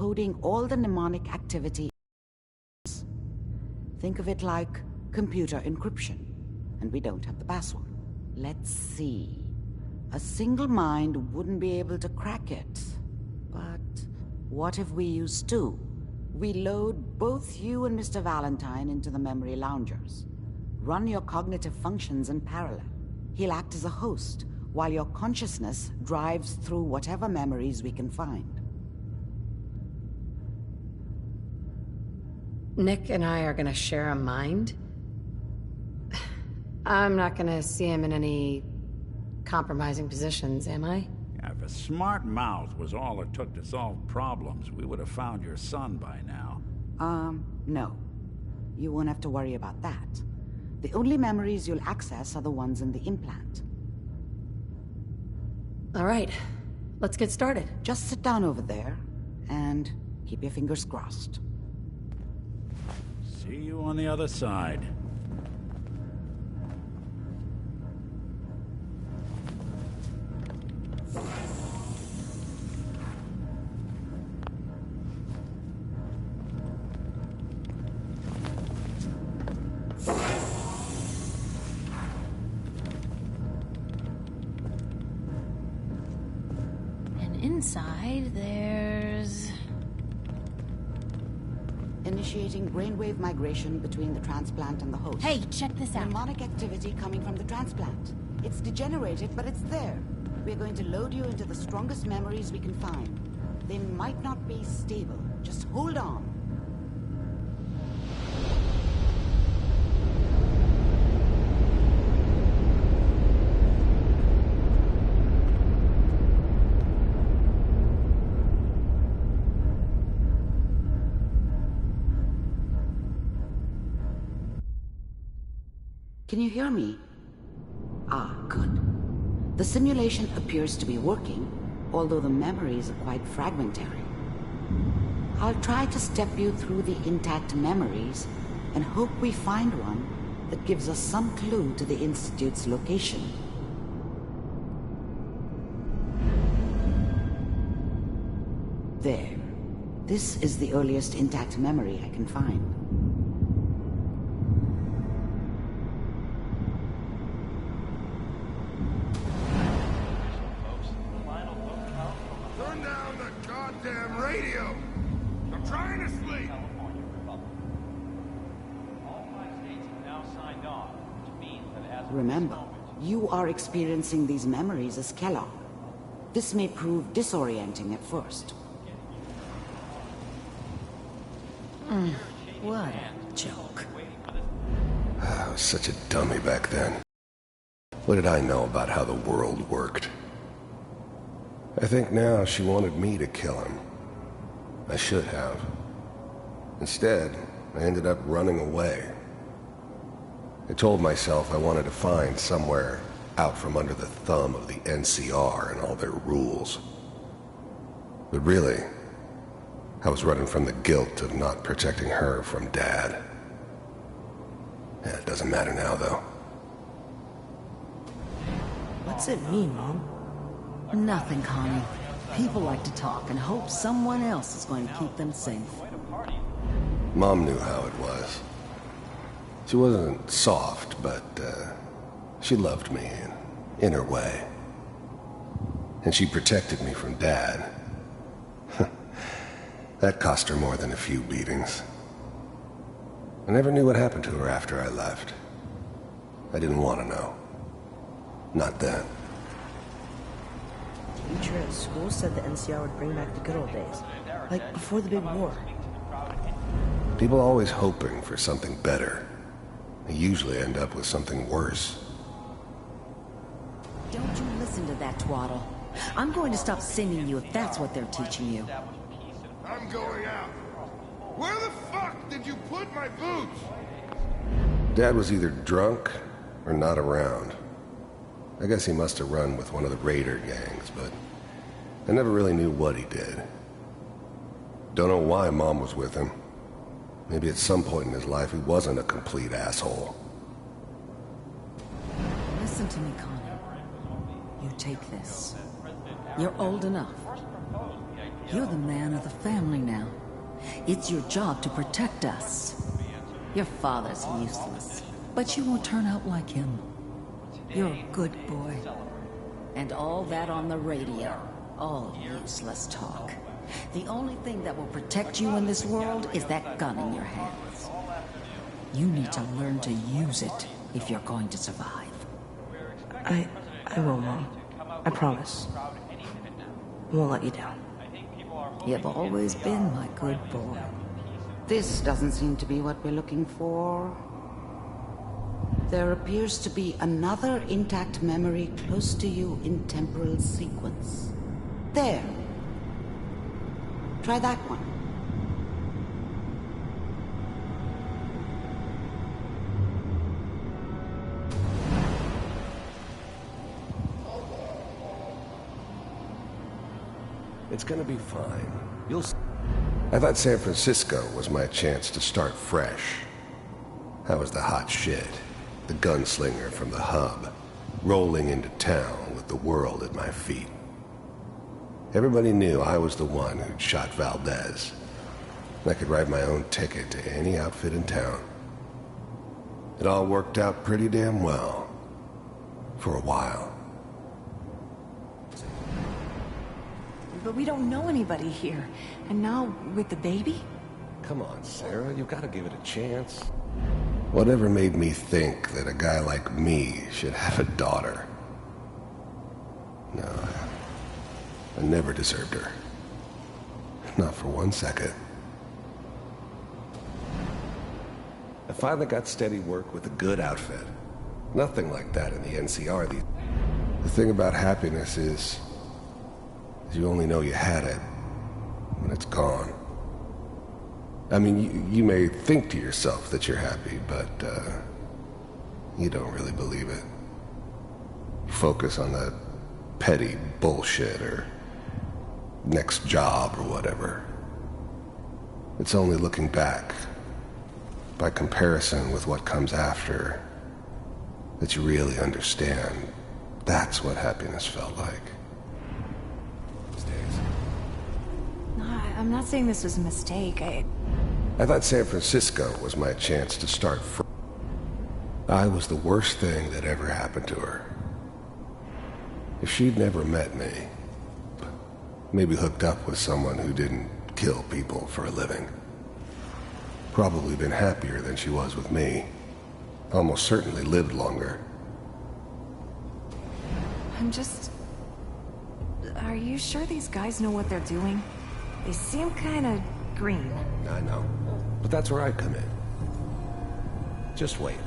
encoding all the mnemonic activity. Think of it like computer encryption, and we don't have the password. Let's see. A single mind wouldn't be able to crack it. But what if we use two? We load both you and Mr. Valentine into the memory loungers. Run your cognitive functions in parallel. He'll act as a host, while your consciousness drives through whatever memories we can find. Nick and I are gonna share a mind? I'm not gonna see him in any compromising positions, am I? If a smart mouth was all it took to solve problems, we would have found your son by now. No. You won't have to worry about that. The only memories you'll access are the ones in the implant. All right, let's get started. Just sit down over there, and keep your fingers crossed. See you on the other side. Inside, there's... Initiating brainwave migration between the transplant and the host. Hey, check this out. Mnemonic activity coming from the transplant. It's degenerated, but it's there. We're going to load you into the strongest memories we can find. They might not be stable. Just hold on. Can you hear me? Ah, good. The simulation appears to be working, although the memories are quite fragmentary. I'll try to step you through the intact memories and hope we find one that gives us some clue to the Institute's location. There. This is the earliest intact memory I can find. Remember, you are experiencing these memories as Kellogg. This may prove disorienting at first. What a joke. I was such a dummy back then. What did I know about how the world worked? I think now she wanted me to kill him. I should have. Instead, I ended up running away. I told myself I wanted to find somewhere out from under the thumb of the NCR and all their rules. But really, I was running from the guilt of not protecting her from Dad. Yeah, it doesn't matter now, though. What's it mean, Mom? Nothing, Connie. People like to talk and hope someone else is going to keep them safe. Mom knew how it was. She wasn't soft, but she loved me in her way. And she protected me from Dad. That cost her more than a few beatings. I never knew what happened to her after I left. I didn't want to know. Not then. The teacher at school said the NCR would bring back the good old days. Like before the big war. People always hoping for something better. They usually end up with something worse. Don't you listen to that twaddle. I'm going to stop sending you if that's what they're teaching you. I'm going out. Where the fuck did you put my boots? Dad was either drunk or not around. I guess he must have run with one of the raider gangs, but I never really knew what he did. Don't know why Mom was with him. Maybe at some point in his life he wasn't a complete asshole. Listen to me, Connie. You take this. You're old enough. You're the man of the family now. It's your job to protect us. Your father's useless, but you won't turn out like him. You're a good boy. And all that on the radio, all useless talk. The only thing that will protect you in this world is that gun in your hands. You need to learn to use it if you're going to survive. I will, Mom. I promise. I won't let you down. You've always been my good boy. This doesn't seem to be what we're looking for. There appears to be another intact memory close to you in temporal sequence. There. Try that one. It's gonna be fine. You'll see. I thought San Francisco was my chance to start fresh. I was the hot shit, the gunslinger from the hub, rolling into town with the world at my feet. Everybody knew I was the one who'd shot Valdez. I could write my own ticket to any outfit in town. It all worked out pretty damn well. For a while. But we don't know anybody here. And now, with the baby? Come on, Sarah, you've got to give it a chance. Whatever made me think that a guy like me should have a daughter? No, I never deserved her. Not for 1 second. I finally got steady work with a good outfit. Nothing like that in the NCR. The thing about happiness is you only know you had it when it's gone. I mean, you may think to yourself that you're happy, but you don't really believe it. You focus on the petty bullshit or next job or whatever. It's only looking back, by comparison with what comes after, that you really understand. That's what happiness felt like. No, I'm not saying this was a mistake. I thought San Francisco was my chance to start fresh. I was the worst thing that ever happened to her. If she'd never met me, maybe hooked up with someone who didn't kill people for a living, probably been happier than she was with me. Almost certainly lived longer. Are you sure these guys know what they're doing? They seem kind of green. I know. But that's where I come in. Just wait.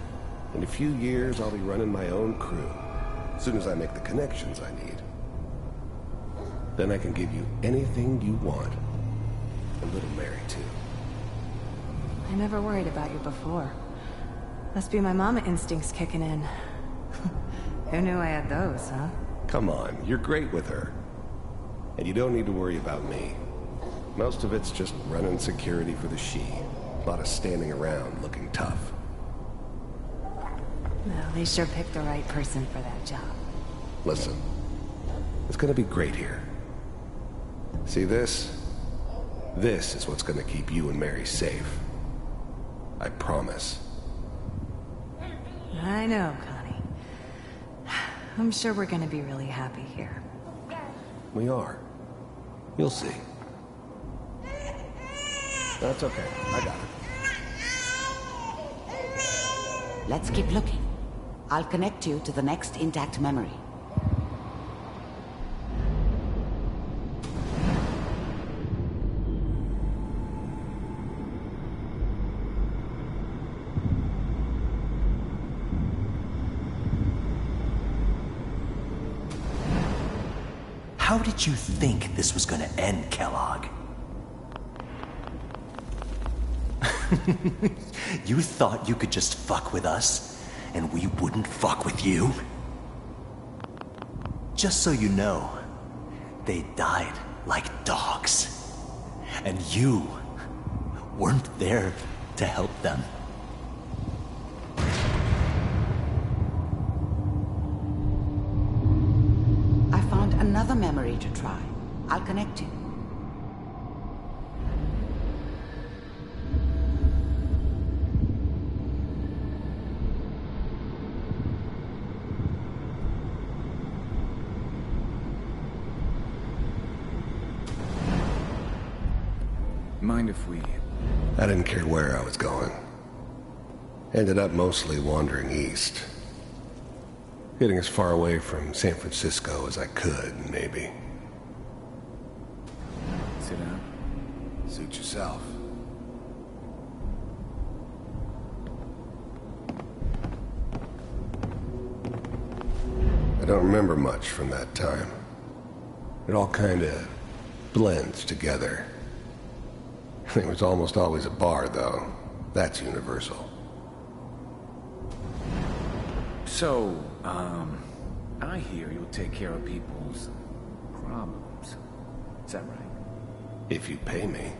In a few years, I'll be running my own crew. As soon as I make the connections I need. Then I can give you anything you want. And little Mary, too. I never worried about you before. Must be my mama instincts kicking in. Who knew I had those, huh? Come on, you're great with her. And you don't need to worry about me. Most of it's just running security for the she. A lot of standing around looking tough. Well, they sure picked the right person for that job. Listen, it's gonna be great here. See this? This is what's gonna keep you and Mary safe. I promise. I know, Connie. I'm sure we're gonna be really happy here. We are. You'll see. That's okay. I got it. Let's keep looking. I'll connect you to the next intact memory. How did you think this was gonna end, Kellogg? You thought you could just fuck with us, and we wouldn't fuck with you? Just so you know, they died like dogs. And you weren't there to help them. I found another memory to try. I'll connect you. Mind if we... I didn't care where I was going. Ended up mostly wandering east. Getting as far away from San Francisco as I could, maybe. Sit down. Suit yourself. I don't remember much from that time. It all kinda blends together. It was almost always a bar, though. That's universal. So, I hear you'll take care of people's problems. Is that right? If you pay me.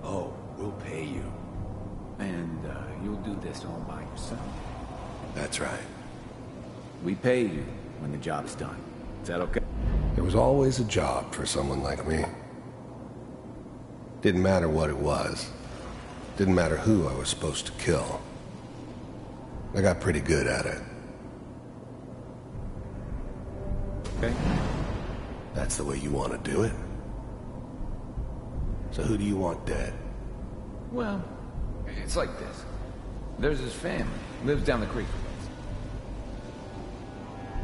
Oh, we'll pay you. And, you'll do this all by yourself. That's right. We pay you when the job's done. Is that okay? There was always a job for someone like me. Didn't matter what it was. Didn't matter who I was supposed to kill. I got pretty good at it. Okay. That's the way you want to do it? So who do you want dead? Well, it's like this. There's his family. Lives down the creek.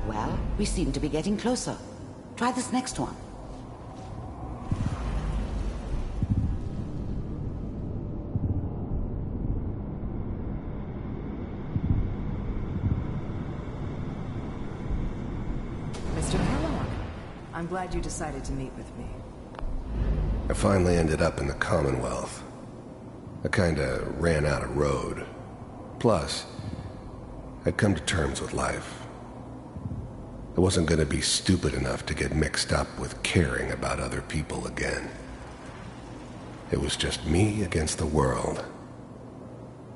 Well, we seem to be getting closer. Try this next one. Mr. Kellogg, I'm glad you decided to meet with me. I finally ended up in the Commonwealth. I kinda ran out of road. Plus, I'd come to terms with life. I wasn't gonna be stupid enough to get mixed up with caring about other people again. It was just me against the world.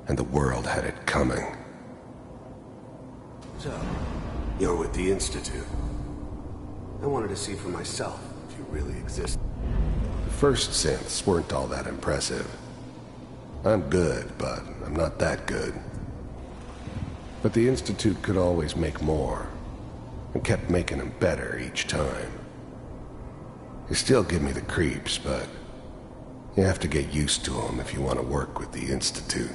And the world had it coming. So, you're with the Institute. I wanted to see for myself if you really exist. The first synths weren't all that impressive. I'm good, but I'm not that good. But the Institute could always make more. And kept making them better each time. They still give me the creeps, but you have to get used to them if you want to work with the Institute.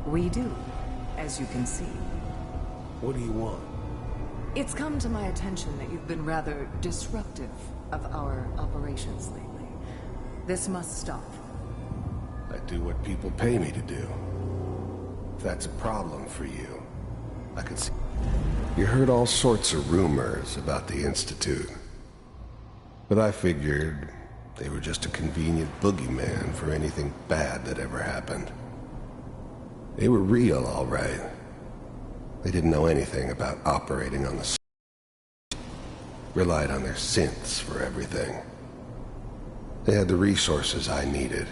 We do, as you can see. What do you want? It's come to my attention that you've been rather disruptive of our operations lately. This must stop. I do what people pay me to do. If that's a problem for you, I could see. You heard all sorts of rumors about the Institute. But I figured they were just a convenient boogeyman for anything bad that ever happened. They were real, all right. They didn't know anything about operating on the relied on their synths for everything. They had the resources I needed,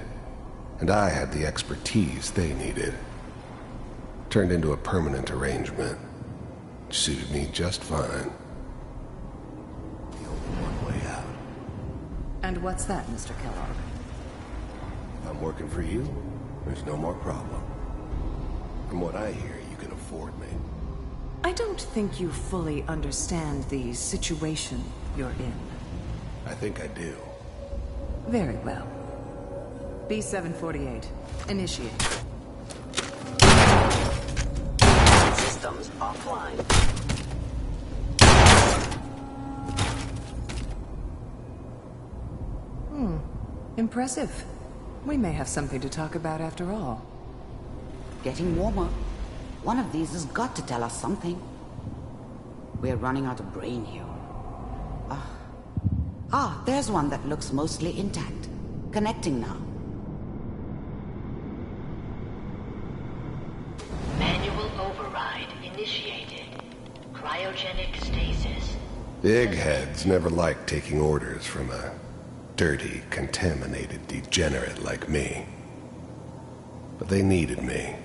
and I had the expertise they needed. Turned into a permanent arrangement. Suited me just fine. The only one way out. And what's that, Mr. Kellogg? If I'm working for you, there's no more problem. From what I hear, you can afford me. I don't think you fully understand the situation you're in. I think I do. Very well. B-748, initiate. Systems offline. Impressive. We may have something to talk about after all. Getting warmer. One of these has got to tell us something. We're running out of brain here. There's one that looks mostly intact. Connecting now. Manual override initiated. Cryogenic stasis. The eggheads never liked taking orders from a dirty, contaminated degenerate like me. But they needed me.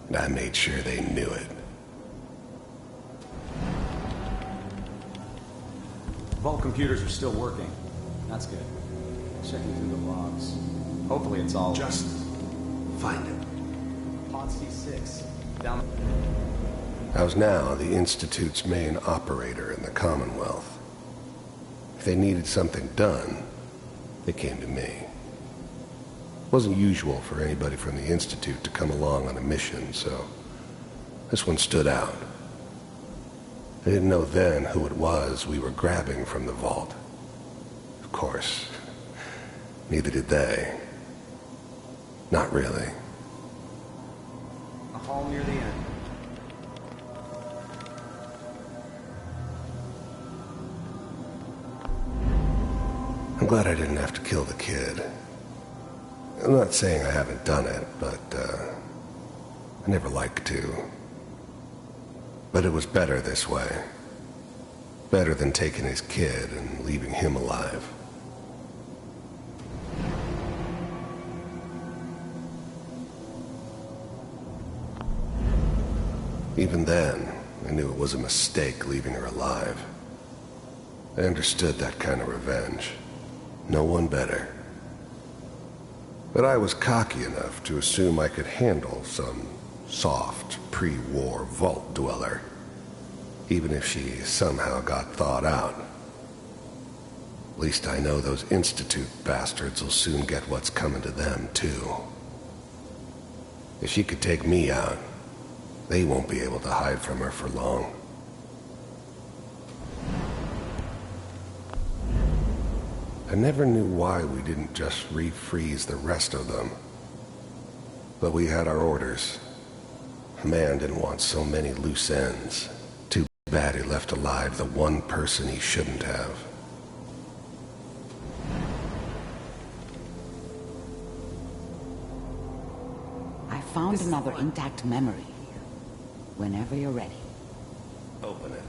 And I made sure they knew it. Vault computers are still working. That's good. Checking through the logs. Hopefully it's all... Just find it. Pod C6. Down... I was now the Institute's main operator in the Commonwealth. If they needed something done, they came to me. It wasn't usual for anybody from the Institute to come along on a mission, so this one stood out. I didn't know then who it was we were grabbing from the vault. Of course, neither did they. Not really. A hall near the end. I'm glad I didn't have to kill the kid. I'm not saying I haven't done it, but I never liked to. But it was better this way. Better than taking his kid and leaving him alive. Even then, I knew it was a mistake leaving her alive. I understood that kind of revenge. No one better. But I was cocky enough to assume I could handle some soft, pre-war vault dweller, even if she somehow got thawed out. At least I know those Institute bastards will soon get what's coming to them, too. If she could take me out, they won't be able to hide from her for long. I never knew why we didn't just refreeze the rest of them. But we had our orders. A man didn't want so many loose ends. Too bad he left alive the one person he shouldn't have. I found another intact memory here. Whenever you're ready. Open it.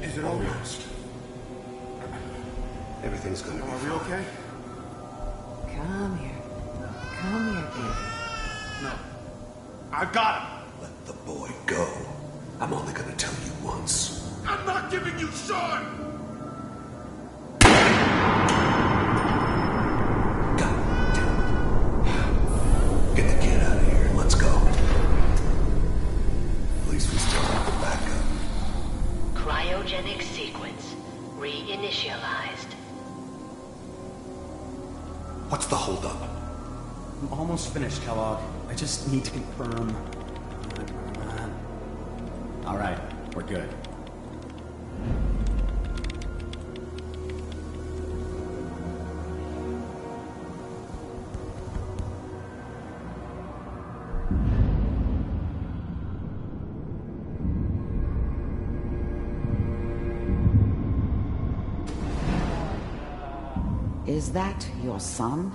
Is it almost? Everything's gonna be Are we okay? Come here. Come here, baby. No. I got him. Let the boy go. I'm only gonna tell you once. I'm not giving you Sean! God damn it. Get the kid out of here. Let's go. At least we still have the backup. Cryogenic sequence reinitialized. What's the holdup? I'm almost finished, Kellogg. I just need to confirm. All right, we're good. Is that your son?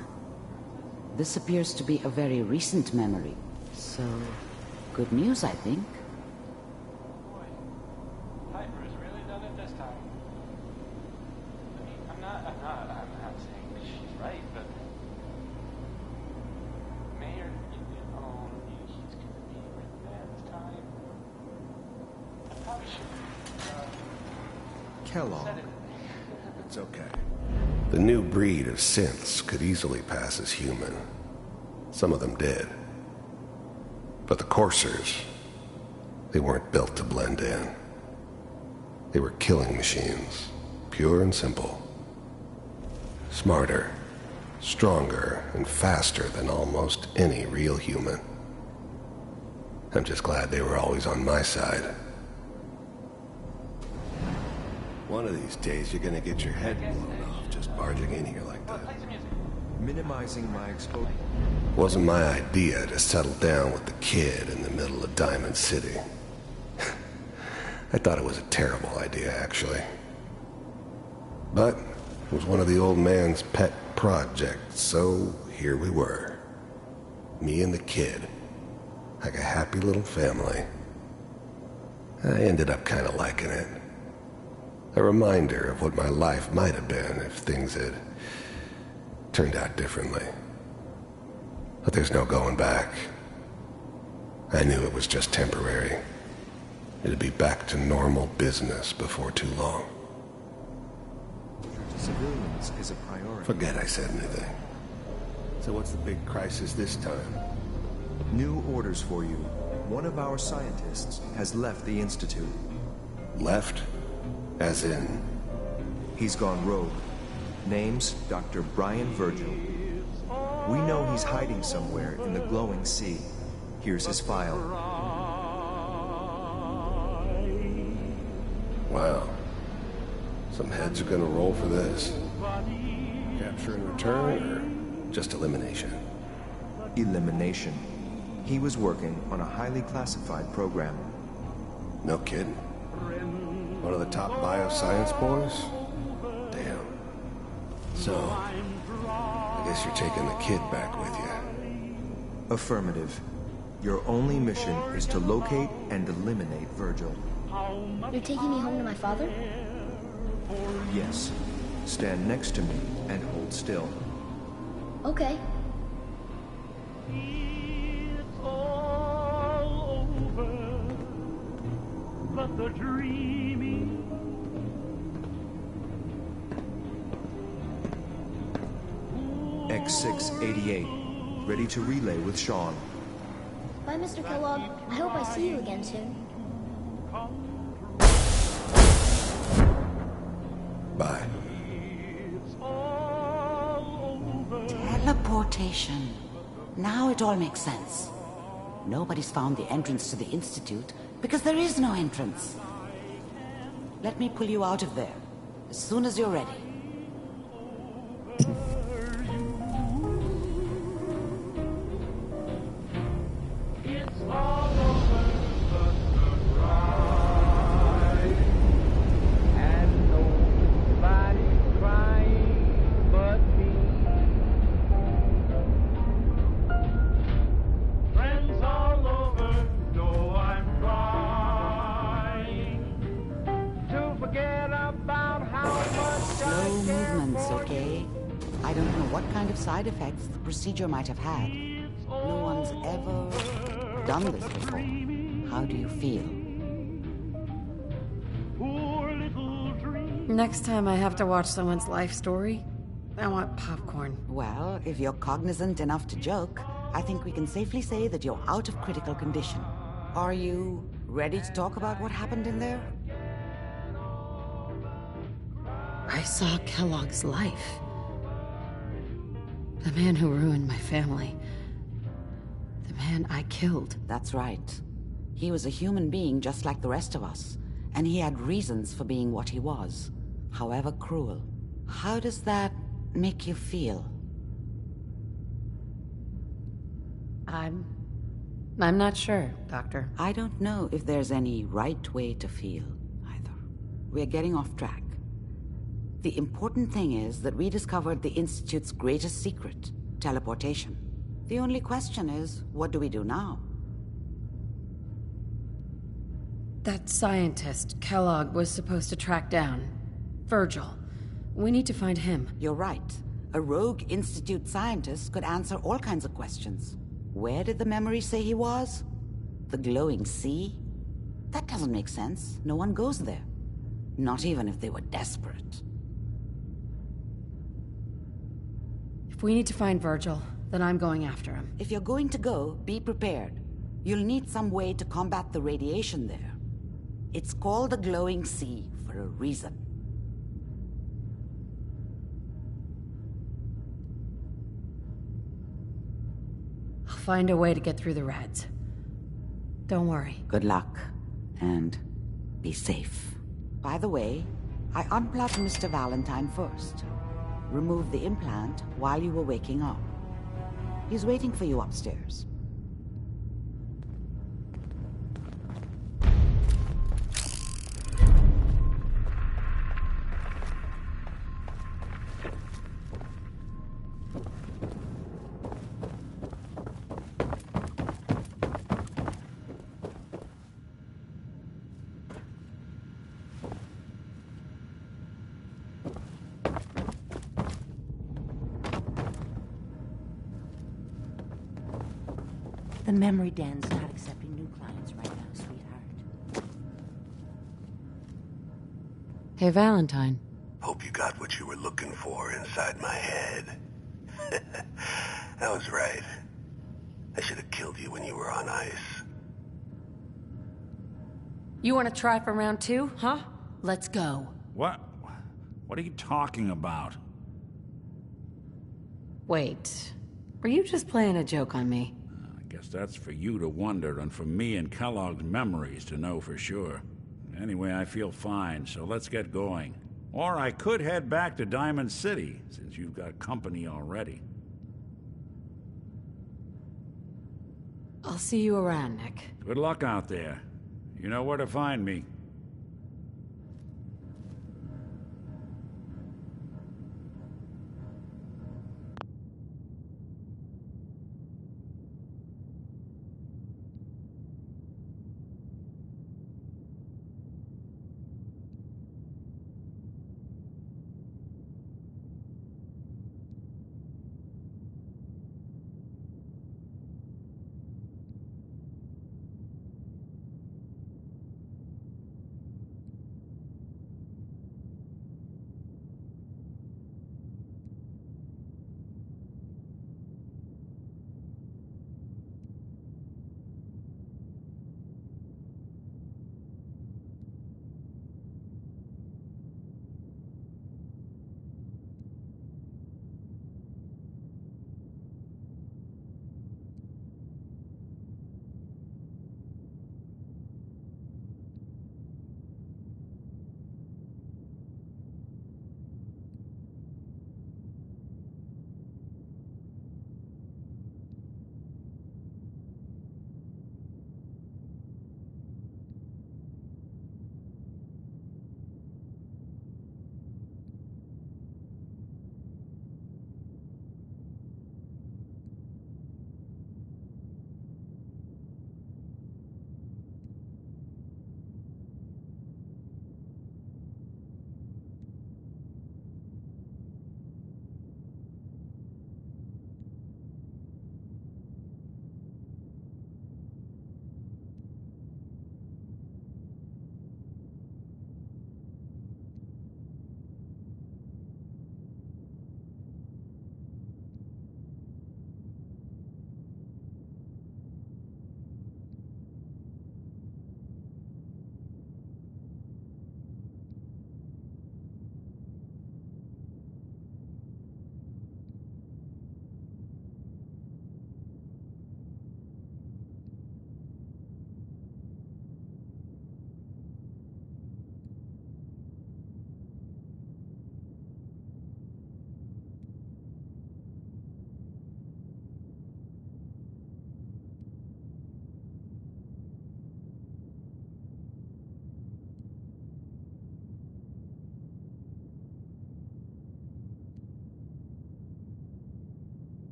This appears to be a very recent memory. So, good news, I think. Piper's really done it this time. I mean, I'm not saying she's right, but Mayor, he's gonna be really bad this time. I probably should. Kellogg. It's okay. The new breed of synths could easily pass as human. Some of them did. But the coursers, they weren't built to blend in. They were killing machines, pure and simple. Smarter, stronger, and faster than almost any real human. I'm just glad they were always on my side. One of these days, you're gonna get your head blown off just barging in here like that. Minimizing my exposure. Wasn't my idea to settle down with the kid in the middle of Diamond City. I thought it was a terrible idea, actually. But it was one of the old man's pet projects, so here we were. Me and the kid. Like a happy little family. I ended up kind of liking it. A reminder of what my life might have been if things had turned out differently. But there's no going back. I knew it was just temporary. It'd be back to normal business before too long. Civilians. science is a priority. Forget I said anything. So what's the big crisis this time? New orders for you. One of our scientists has left the Institute. Left? As in? He's gone rogue. Name's Dr. Brian Virgil. We know he's hiding somewhere in the glowing sea. Here's his file. Wow. Some heads are gonna roll for this. Capture and return, or just elimination? Elimination. He was working on a highly classified program. No kidding. One of the top bioscience boys? Damn. So, I guess you're taking the kid back with you. Affirmative. Your only mission is to locate and eliminate Virgil. You're taking me home to my father? Yes. Stand next to me and hold still. Okay. But the dreaming X688, ready to relay with Sean. Bye, Mr. Kellogg. I hope I see you again soon. Bye. Teleportation. Now it all makes sense. Nobody's found the entrance to the Institute because there is no entrance. Let me pull you out of there as soon as you're ready. Side effects the procedure might have had. No one's ever done this before. How do you feel? Next time I have to watch someone's life story, I want popcorn. Well, if you're cognizant enough to joke, I think we can safely say that you're out of critical condition. Are you ready to talk about what happened in there? I saw Kellogg's life. The man who ruined my family. The man I killed. That's right. He was a human being just like the rest of us, and he had reasons for being what he was, however cruel. How does that make you feel? I'm not sure, Doctor. I don't know if there's any right way to feel, either. We're getting off track. The important thing is that we discovered the Institute's greatest secret, teleportation. The only question is, what do we do now? That scientist Kellogg was supposed to track down. Virgil. We need to find him. You're right. A rogue Institute scientist could answer all kinds of questions. Where did the memory say he was? The glowing sea? That doesn't make sense. No one goes there. Not even if they were desperate. If we need to find Virgil, then I'm going after him. If you're going to go, be prepared. You'll need some way to combat the radiation there. It's called the glowing sea for a reason. I'll find a way to get through the rats. Don't worry. Good luck, and be safe. By the way, I unplugged Mr. Valentine first. Remove the implant while you were waking up. He's waiting for you upstairs. The memory den's not accepting new clients right now, sweetheart. Hey, Valentine. Hope you got what you were looking for inside my head. I was right. I should have killed you when you were on ice. You want to try for round 2, huh? Let's go. What? What are you talking about? Wait. Were you just playing a joke on me? I guess that's for you to wonder and for me and Kellogg's memories to know for sure. Anyway, I feel fine, so let's get going. Or I could head back to Diamond City, since you've got company already. I'll see you around, Nick. Good luck out there. You know where to find me.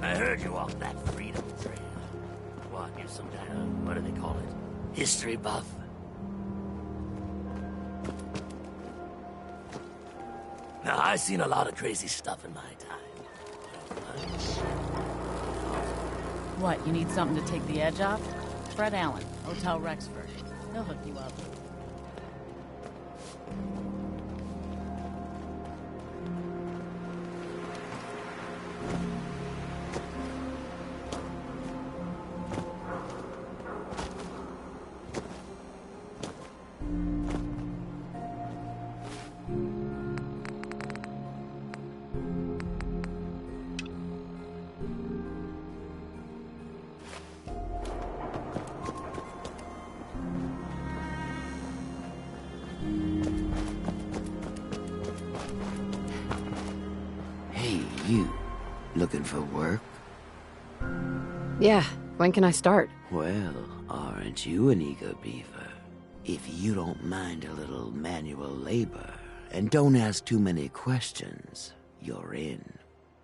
I heard you walked that freedom trail. What, you're some kind of, what do they call it? History buff? Now, I've seen a lot of crazy stuff in my time. What, you need something to take the edge off? Fred Allen, Hotel Rexford. He'll hook you up. you, looking for work? Yeah, when can I start? Well, aren't you an eager beaver? If you don't mind a little manual labor, and don't ask too many questions, you're in.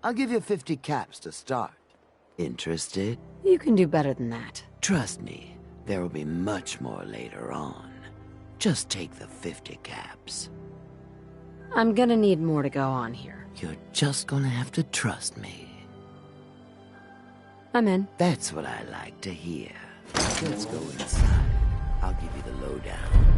I'll give you 50 caps to start. Interested? You can do better than that. Trust me, there will be much more later on. Just take the 50 caps. I'm gonna need more to go on here. You're just gonna have to trust me. I'm in. That's what I like to hear. Let's go inside. I'll give you the lowdown.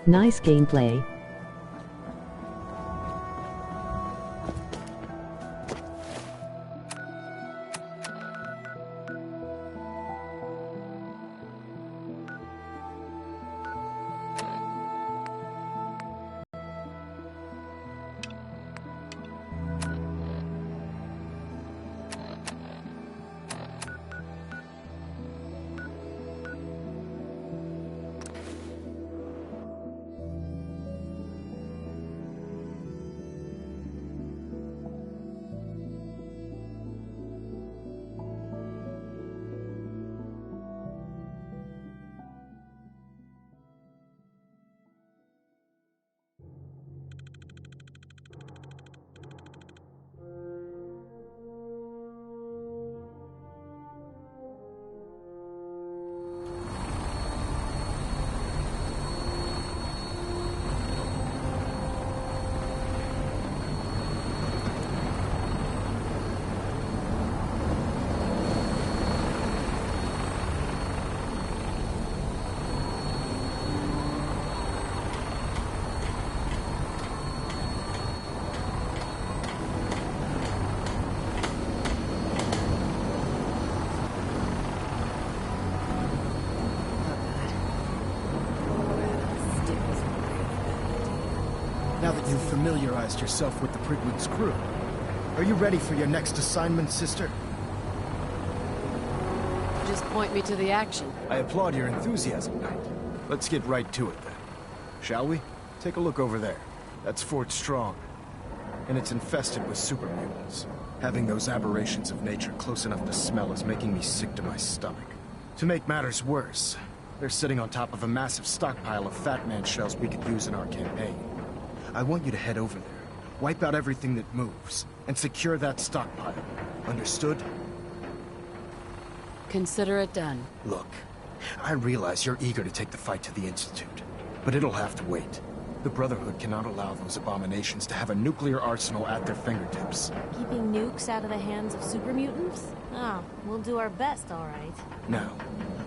Nice gameplay. Now that you've familiarized yourself with the Prigwood's crew, are you ready for your next assignment, sister? Just point me to the action. I applaud your enthusiasm, Knight. Let's get right to it, then. Shall we? Take a look over there. That's Fort Strong. And it's infested with super mutants. Having those aberrations of nature close enough to smell is making me sick to my stomach. To make matters worse, they're sitting on top of a massive stockpile of Fat Man shells we could use in our campaign. I want you to head over there, wipe out everything that moves, and secure that stockpile. Understood? Consider it done. Look, I realize you're eager to take the fight to the Institute, but it'll have to wait. The Brotherhood cannot allow those abominations to have a nuclear arsenal at their fingertips. Keeping nukes out of the hands of super mutants? Oh, we'll do our best, all right. Now,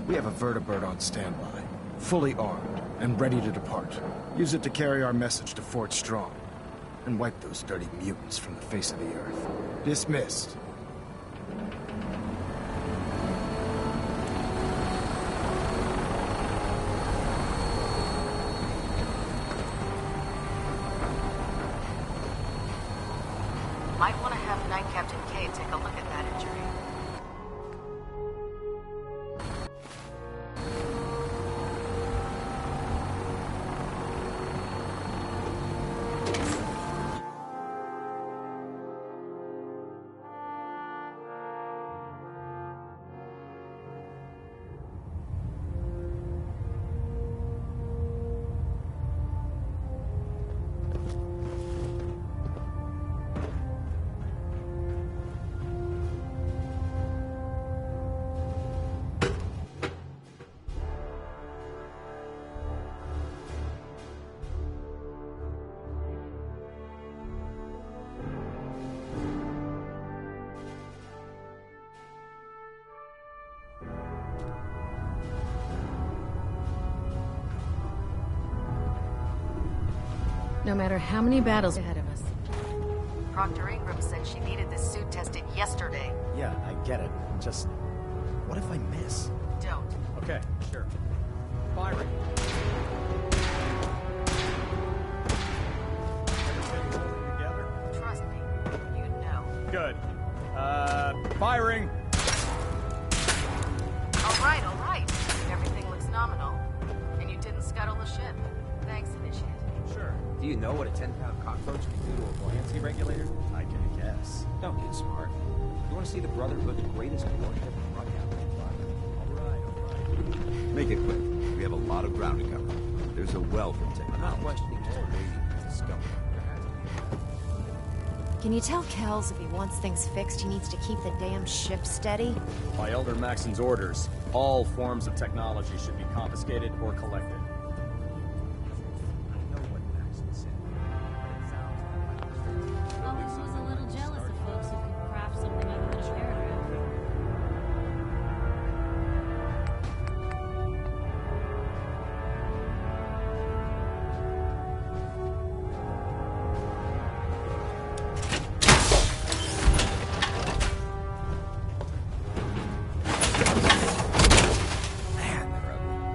we have a vertibird on standby, fully armed, and ready to depart. Use it to carry our message to Fort Strong, and wipe those dirty mutants from the face of the earth. Dismissed. Might want to have Night Captain K take a look at that injury. No matter how many battles ahead of us. Proctor Ingram said she needed this suit tested yesterday. Yeah, I get it. Just... what if I miss? Don't. Okay, sure. Firing. Everything holding together? Trust me, you'd know. Good. Firing! All right. Everything looks nominal. And you didn't scuttle the ship. Thanks, Initiate. Sure. Do you know what a 10-pound cockroach can do to a buoyancy regulator? I can guess. Don't get smart. You want to see the Brotherhood's greatest warship run out? All right. Make it quick. We have a lot of ground to cover. There's a wealth of technology. I'm not questioning Mr. Radiant's discovery. Can you tell Kells if he wants things fixed, he needs to keep the damn ship steady? By Elder Maxon's orders, all forms of technology should be confiscated or collected. Always was a little jealous of folks who could craft something out of a paragraph.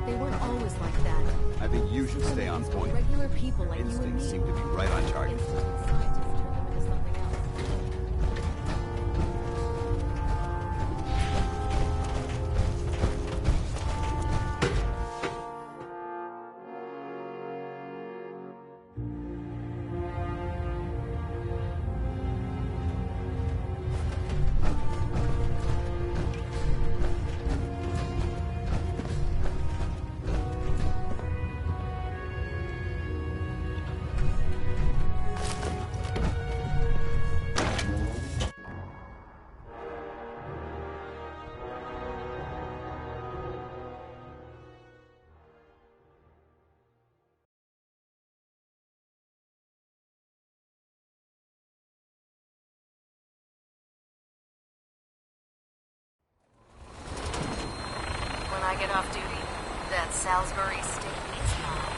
They weren't always like that. I think you should stay on point. Regular people like you and Instincts me. seem to be right on target. Scientists turn them into something else. When I get off duty, that Salisbury steak is mine.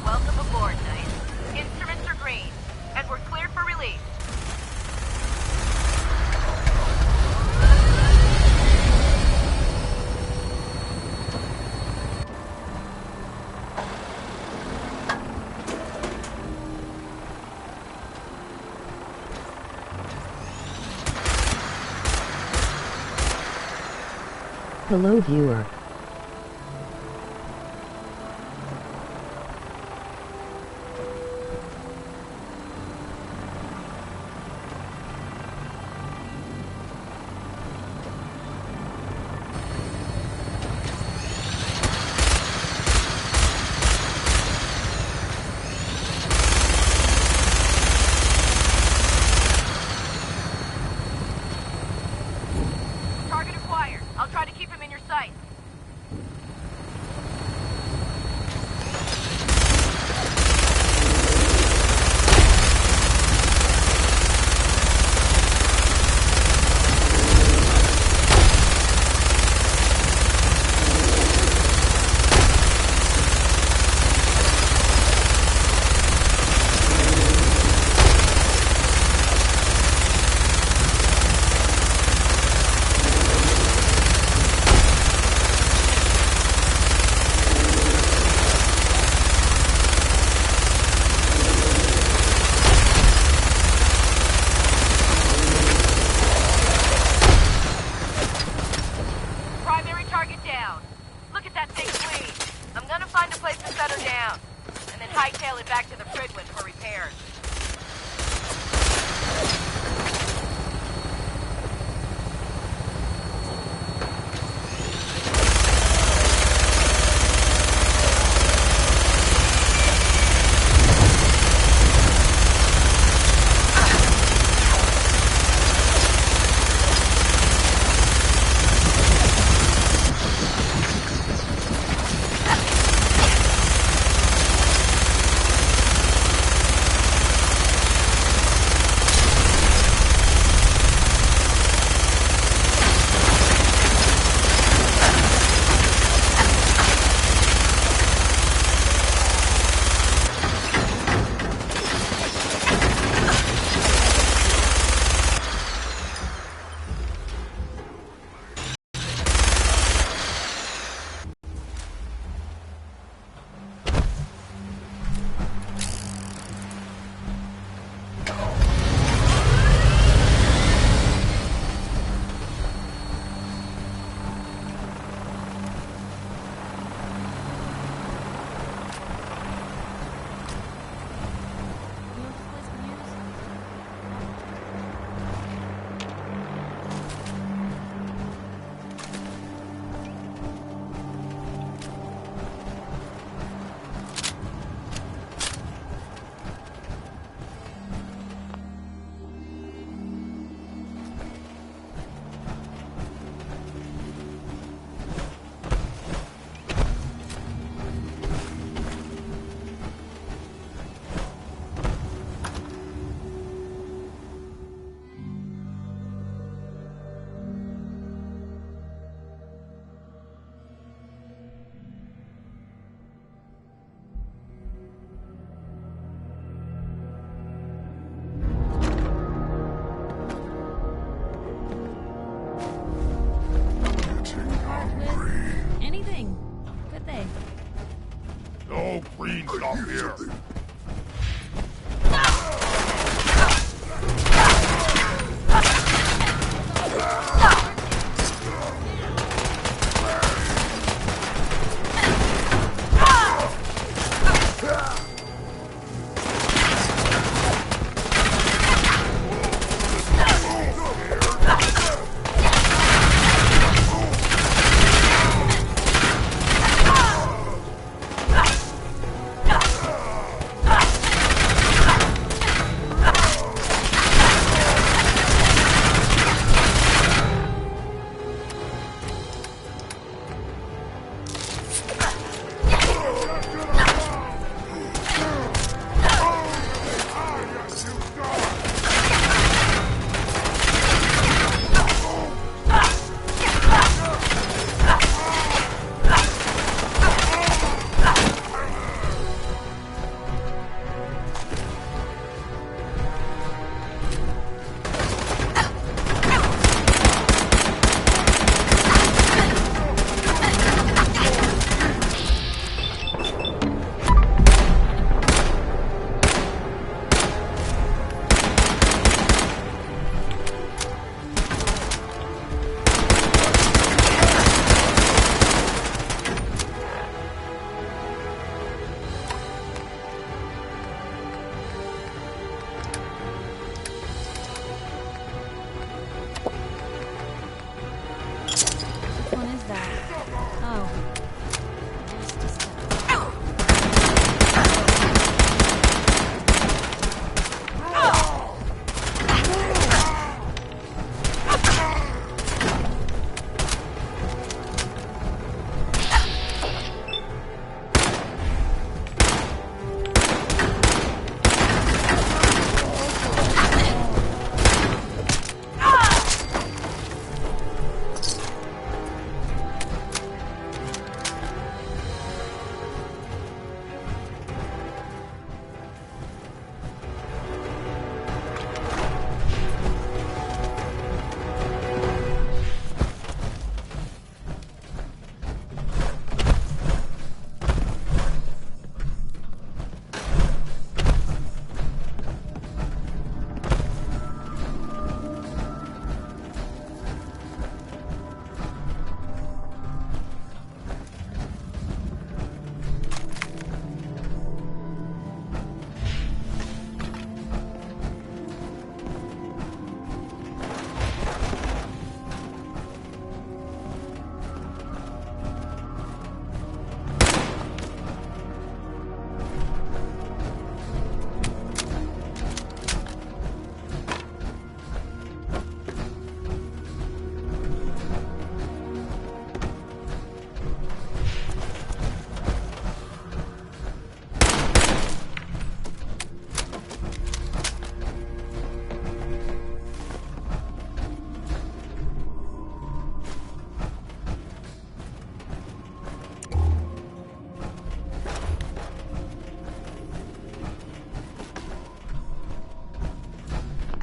Welcome aboard, Knight. Instruments are green, and we're cleared for release. Hello viewer. Target acquired. I'll try to keep him in your sight. no green stuff here.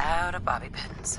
Out of bobby pins.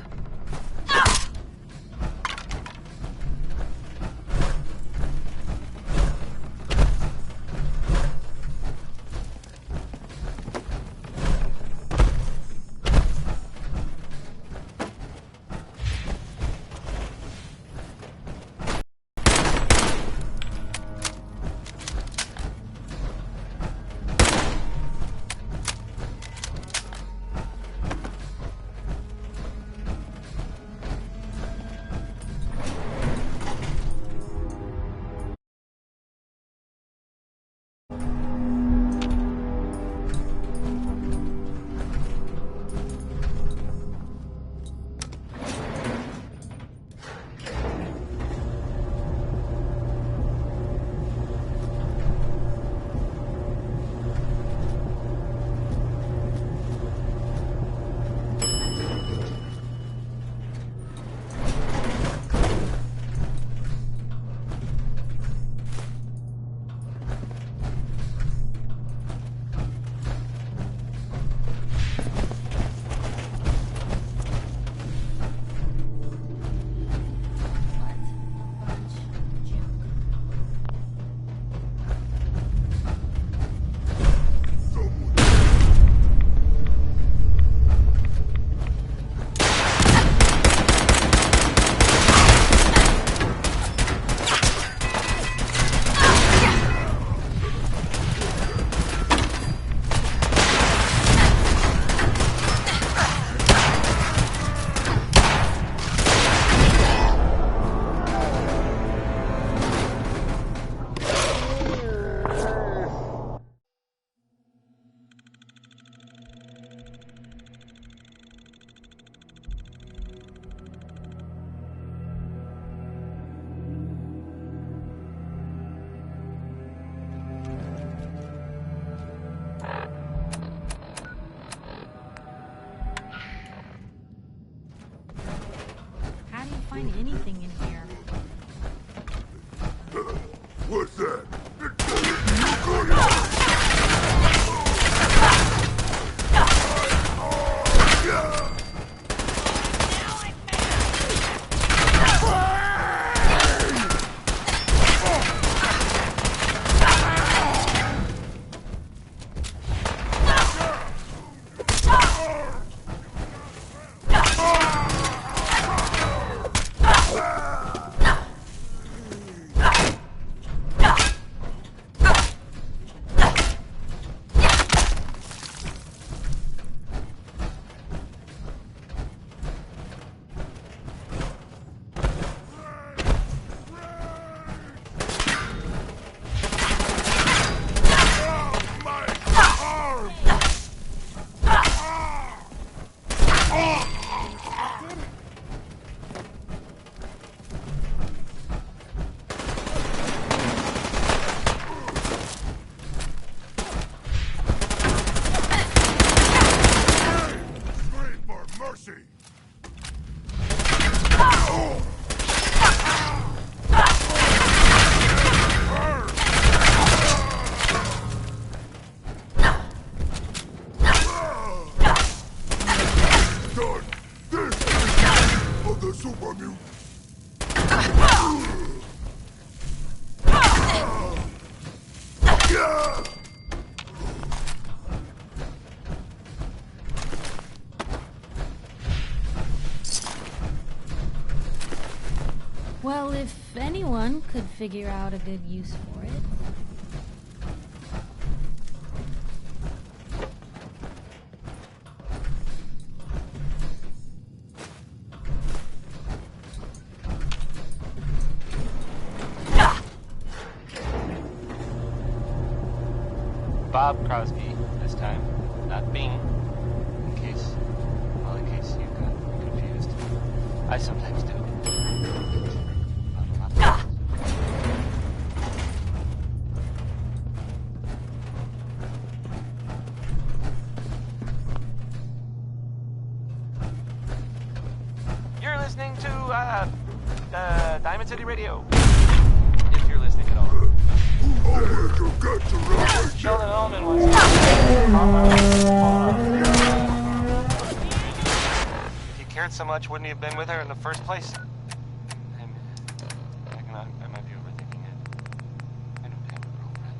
find anything in here. What's that? Well, if anyone could figure out a good use for it. Bob Crosby this time, not Bing. In case you got confused. I sometimes do. You're listening to Diamond City Radio. If you're listening at all. Sheldon Ellman wants If he cared so much, wouldn't he have been with her in the first place? I might be overthinking it. I don't have a girlfriend.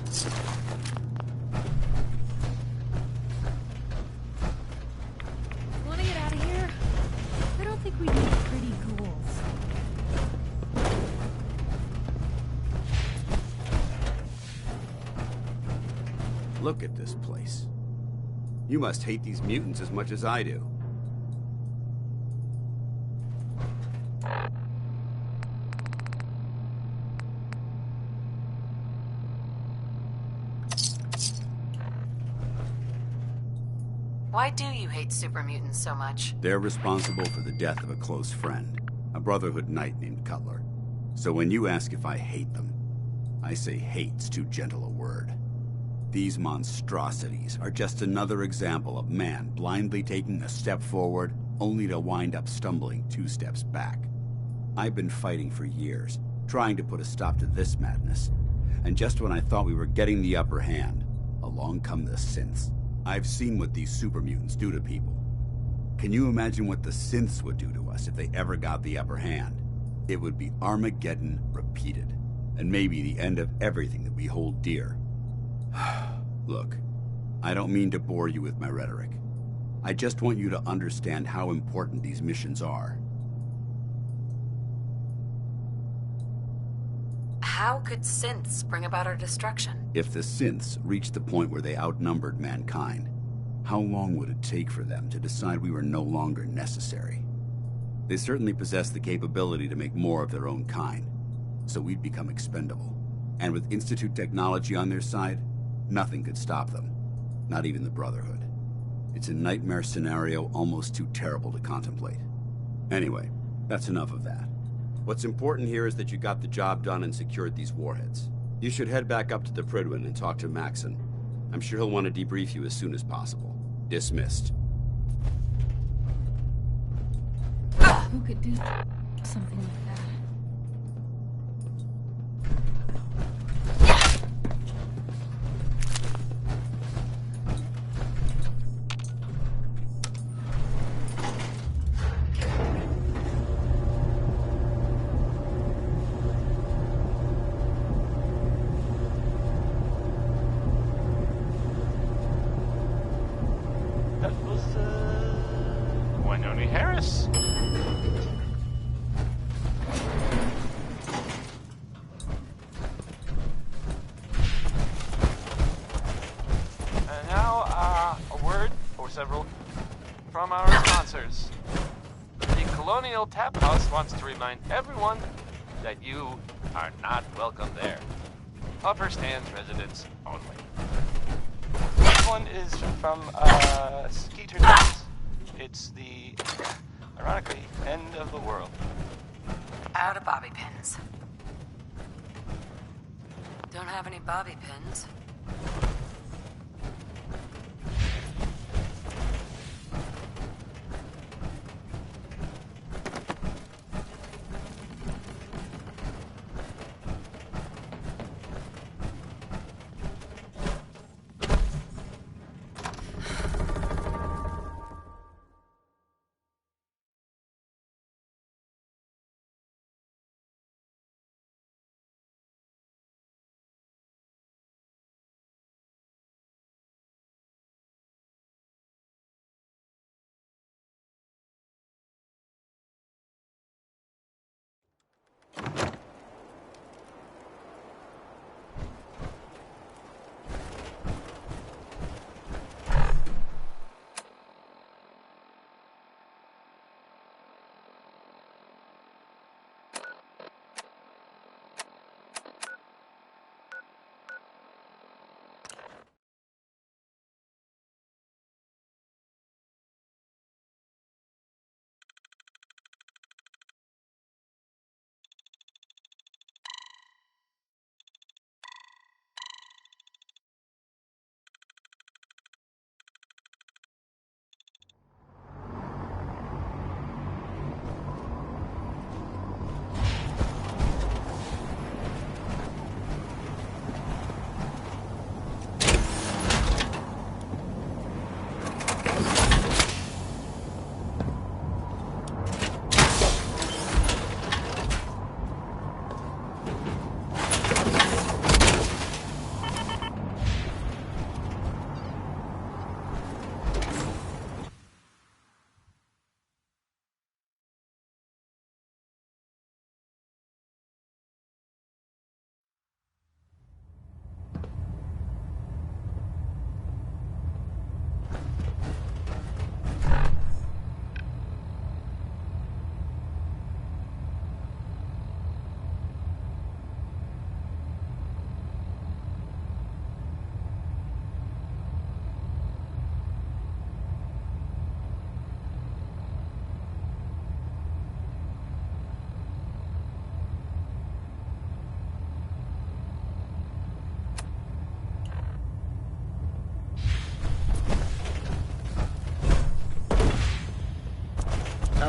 Want to get out of here? I don't think we need pretty ghouls. Look at this place. You must hate these mutants as much as I do. Why do you hate super mutants so much? They're responsible for the death of a close friend, a Brotherhood knight named Cutler. So when you ask if I hate them, I say hate's too gentle a word. These monstrosities are just another example of man blindly taking a step forward, only to wind up stumbling 2 steps back. I've been fighting for years, trying to put a stop to this madness. And just when I thought we were getting the upper hand, along come the synths. I've seen what these super mutants do to people. Can you imagine what the synths would do to us if they ever got the upper hand? It would be Armageddon repeated, and maybe the end of everything that we hold dear. Look, I don't mean to bore you with my rhetoric. I just want you to understand how important these missions are. How could synths bring about our destruction? If the synths reached the point where they outnumbered mankind, how long would it take for them to decide we were no longer necessary? They certainly possess the capability to make more of their own kind, so we'd become expendable. And with Institute technology on their side, nothing could stop them, not even the Brotherhood. It's a nightmare scenario almost too terrible to contemplate. Anyway, that's enough of that. What's important here is that you got the job done and secured these warheads. You should head back up to the Prydwen and talk to Maxon. I'm sure he'll want to debrief you as soon as possible. Dismissed. Who could do something like that? That was, Winona Harris. And now, a word, or several, from our sponsors. The Colonial Tap House wants to remind everyone that you are not welcome there. Upper Stands residents only. This one is from, Skeeter News. It's the, ironically, end of the world. Out of bobby pins. Don't have any bobby pins.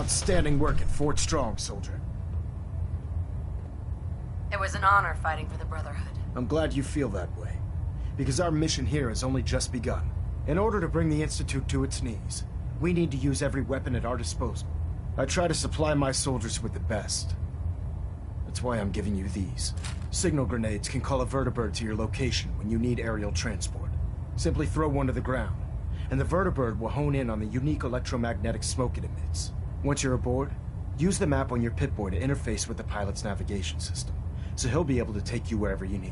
Outstanding work at Fort Strong, soldier. It was an honor fighting for the Brotherhood. I'm glad you feel that way, because our mission here has only just begun. In order to bring the Institute to its knees, we need to use every weapon at our disposal. I try to supply my soldiers with the best. That's why I'm giving you these. Signal grenades can call a vertibird to your location when you need aerial transport. Simply throw one to the ground, and the vertibird will hone in on the unique electromagnetic smoke it emits. Once you're aboard, use the map on your Pip-Boy to interface with the pilot's navigation system, so he'll be able to take you wherever you need.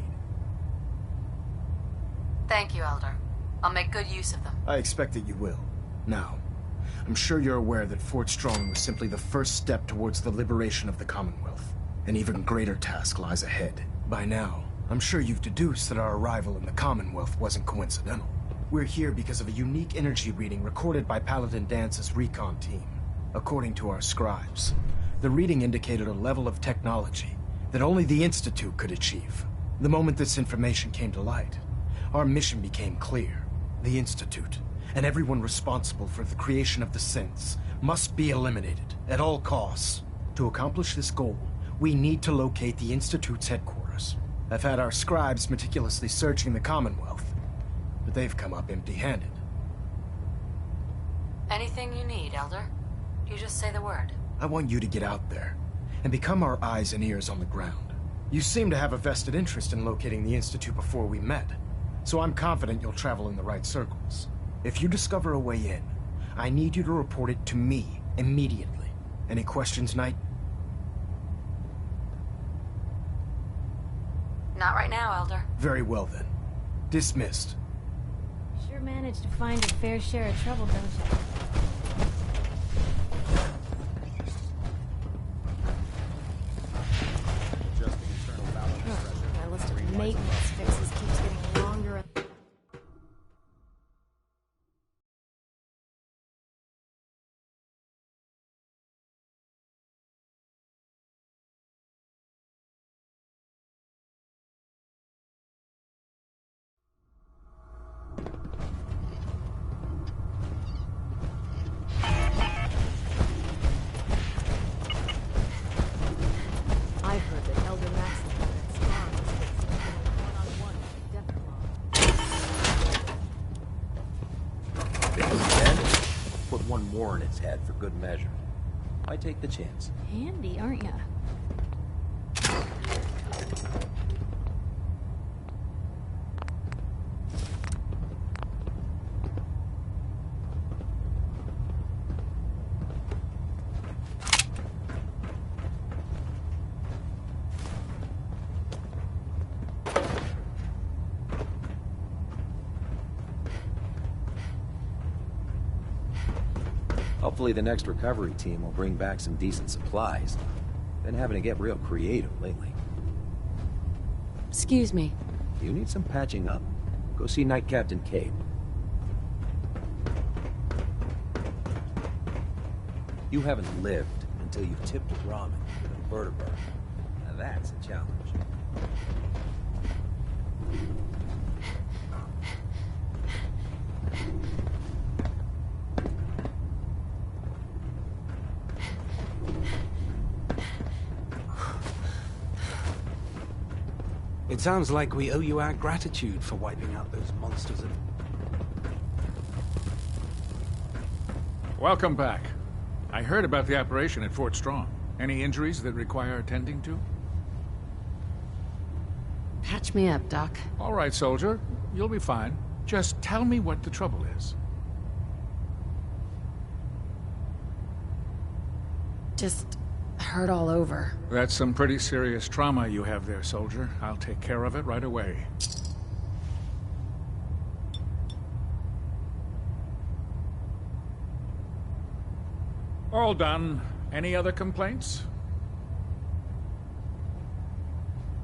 Thank you, Elder. I'll make good use of them. I expect that you will. Now, I'm sure you're aware that Fort Strong was simply the first step towards the liberation of the Commonwealth. An even greater task lies ahead. By now, I'm sure you've deduced that our arrival in the Commonwealth wasn't coincidental. We're here because of a unique energy reading recorded by Paladin Dance's recon team. According to our scribes, the reading indicated a level of technology that only the Institute could achieve. The moment this information came to light, our mission became clear. The Institute, and everyone responsible for the creation of the synths, must be eliminated at all costs. To accomplish this goal, we need to locate the Institute's headquarters. I've had our scribes meticulously searching the Commonwealth, but they've come up empty-handed. Anything you need, Elder? You just say the word. I want you to get out there and become our eyes and ears on the ground. You seem to have a vested interest in locating the Institute before we met, so I'm confident you'll travel in the right circles. If you discover a way in, I need you to report it to me immediately. Any questions, Knight? Not right now, Elder. Very well then. Dismissed. Sure managed to find a fair share of trouble, don't you? My list of maintenance fixes keeps getting longer. I've heard that Elder Max and Scar was fixing one-on-one with Death Then, put one more in its head for good measure. I take the chance. Handy, aren't ya? Hopefully the next recovery team will bring back some decent supplies. Been having to get real creative lately. Excuse me. You need some patching up. Go see Night Captain Cade. You haven't lived until you've tipped ramen with a vertibird. Now that's a challenge. It sounds like we owe you our gratitude for wiping out those monsters of... Welcome back. I heard about the operation at Fort Strong. Any injuries that require attending to? Patch me up, Doc. All right, soldier. You'll be fine. Just tell me what the trouble is. Just hurt all over. That's some pretty serious trauma you have there, soldier. I'll take care of it right away. All done. Any other complaints?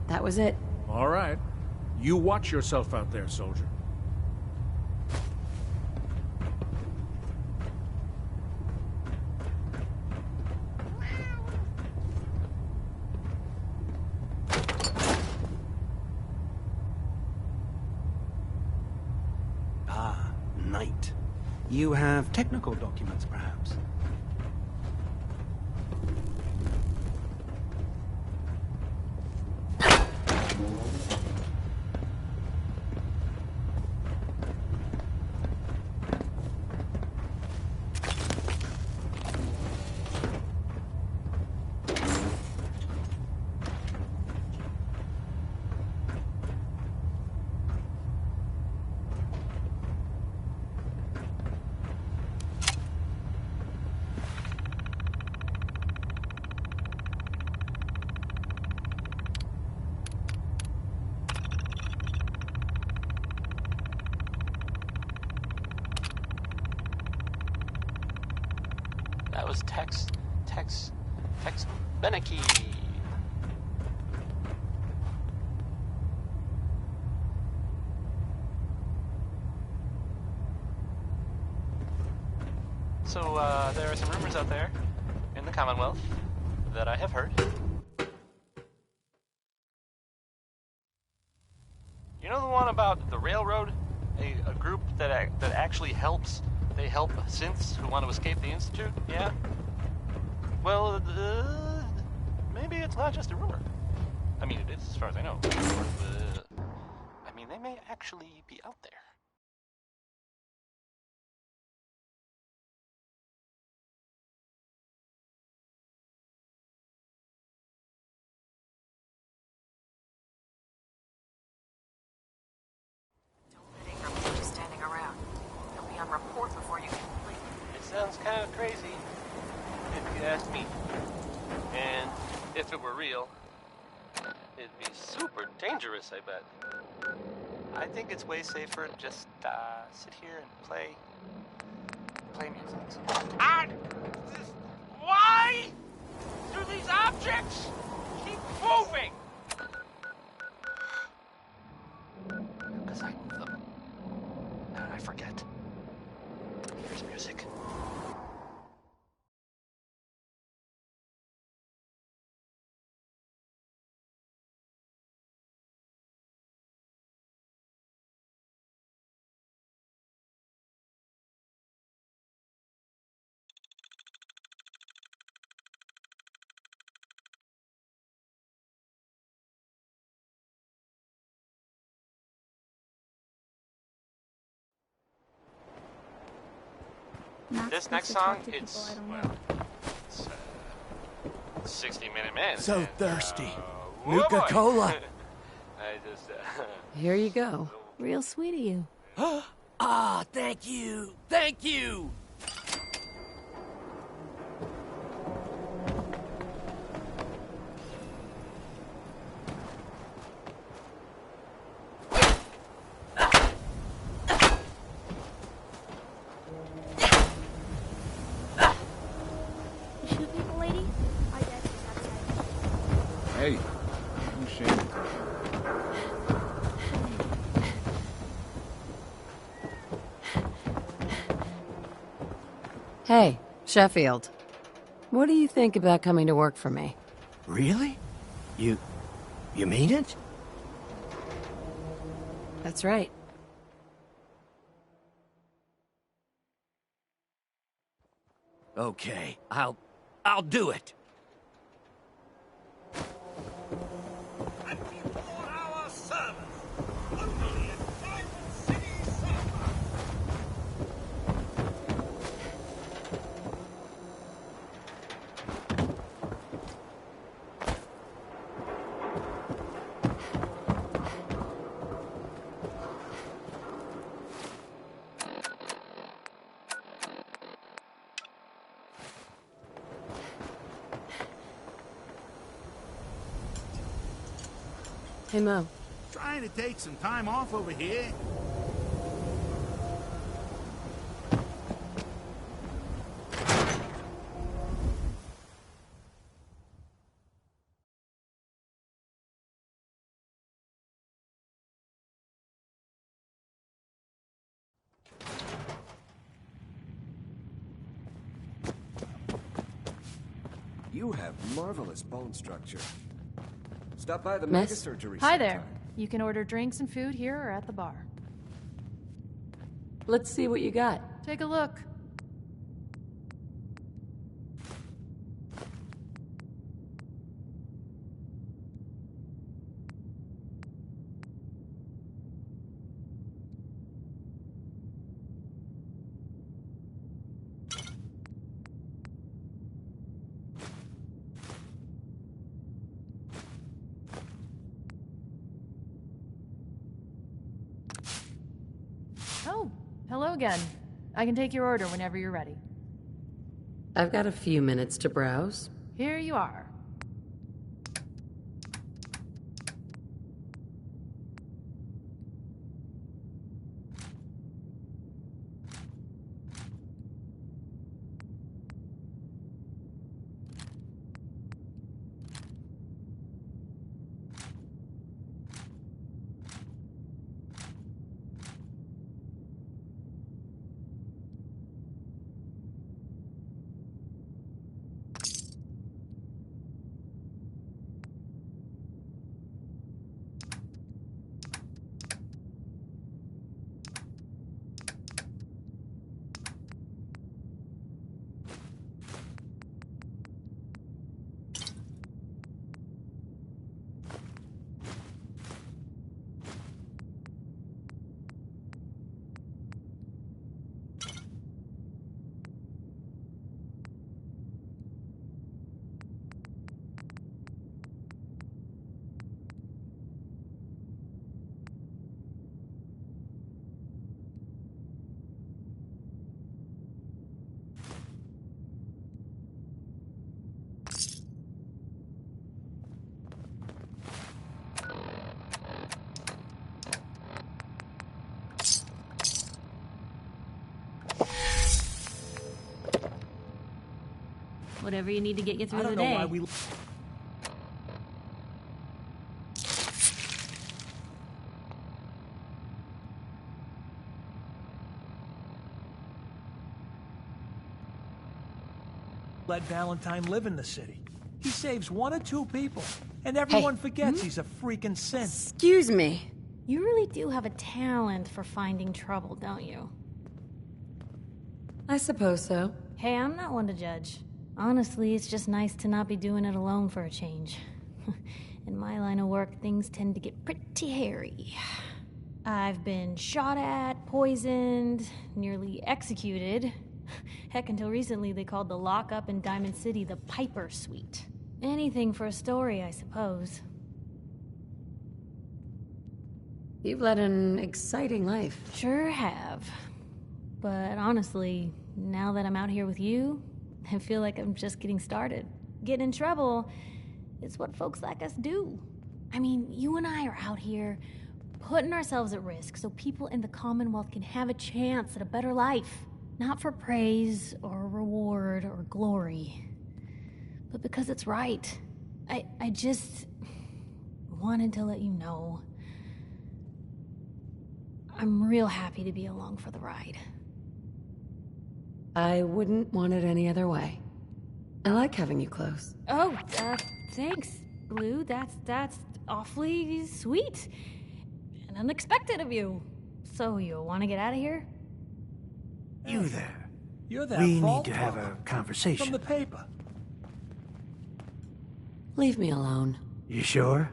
That was it. All right. You watch yourself out there, soldier. Knight. You have technical documents, perhaps? That was Tex Beneke. So, there are some rumors out there in the Commonwealth that I have heard. You know the one about the railroad? A group that actually helps. They help synths who want to escape the Institute? Yeah? Well, maybe it's not just a rumor. I mean, it is, as far as I know. I mean, they may actually be out there. Just standing around. You'll be on report before you complete. It sounds kind of crazy, if you ask me. And if it were real, it'd be super dangerous, I bet. I think it's way safer to just sit here and play music. Why do these objects keep moving? Because I move them. And I forget. Here's music. This next song, it's, well, it's 60-minute man. So thirsty. Whoa, Nuka-Cola. I just, Here you go. Real sweet of you. Ah, thank you. Thank you. You shoot people, lady? My dad's just outside. Hey, no shame. Hey, Sheffield. What do you think about coming to work for me? Really? You mean it? That's right. Okay, I'll do it. Hey, Mo. Trying to take some time off over here. You have marvelous bone structure. Stop by the Miss? mega surgery. Hi there. You can order drinks and food here or at the bar. Let's see what you got. Take a look. Oh, hello again. I can take your order whenever you're ready. I've got a few minutes to browse. Here you are. Whatever you need to get you through I don't the know day. why we... let Valentine live in the city. He saves 1 or 2 people, and everyone forgets he's a freaking synth. Excuse me. You really do have a talent for finding trouble, don't you? I suppose so. Hey, I'm not one to judge. Honestly, it's just nice to not be doing it alone for a change. In my line of work, things tend to get pretty hairy. I've been shot at, poisoned, nearly executed. Heck, until recently they called the lockup in Diamond City the Piper Suite. Anything for a story, I suppose. You've led an exciting life. Sure have. But honestly, now that I'm out here with you, I feel like I'm just getting started. Getting in trouble is what folks like us do. I mean, you and I are out here putting ourselves at risk so people in the Commonwealth can have a chance at a better life. Not for praise or reward or glory, but because it's right. I just wanted to let you know I'm real happy to be along for the ride. I wouldn't want it any other way. I like having you close. Oh, thanks, Blue. That's awfully sweet and unexpected of you. So you want to get out of here? You there. You're that We vault need to have a conversation. from the paper. Leave me alone. You sure?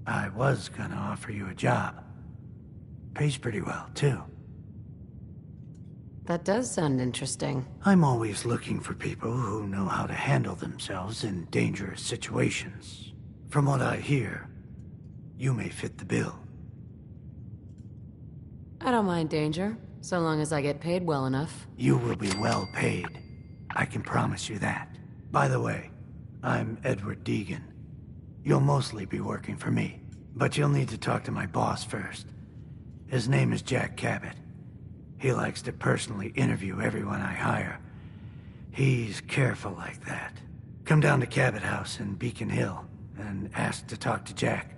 I was gonna offer you a job. Pays pretty well, too. That does sound interesting. I'm always looking for people who know how to handle themselves in dangerous situations. From what I hear, you may fit the bill. I don't mind danger, so long as I get paid well enough. You will be well paid. I can promise you that. By the way, I'm Edward Deegan. You'll mostly be working for me, but you'll need to talk to my boss first. His name is Jack Cabot. He likes to personally interview everyone I hire. He's careful like that. Come down to Cabot House in Beacon Hill and ask to talk to Jack.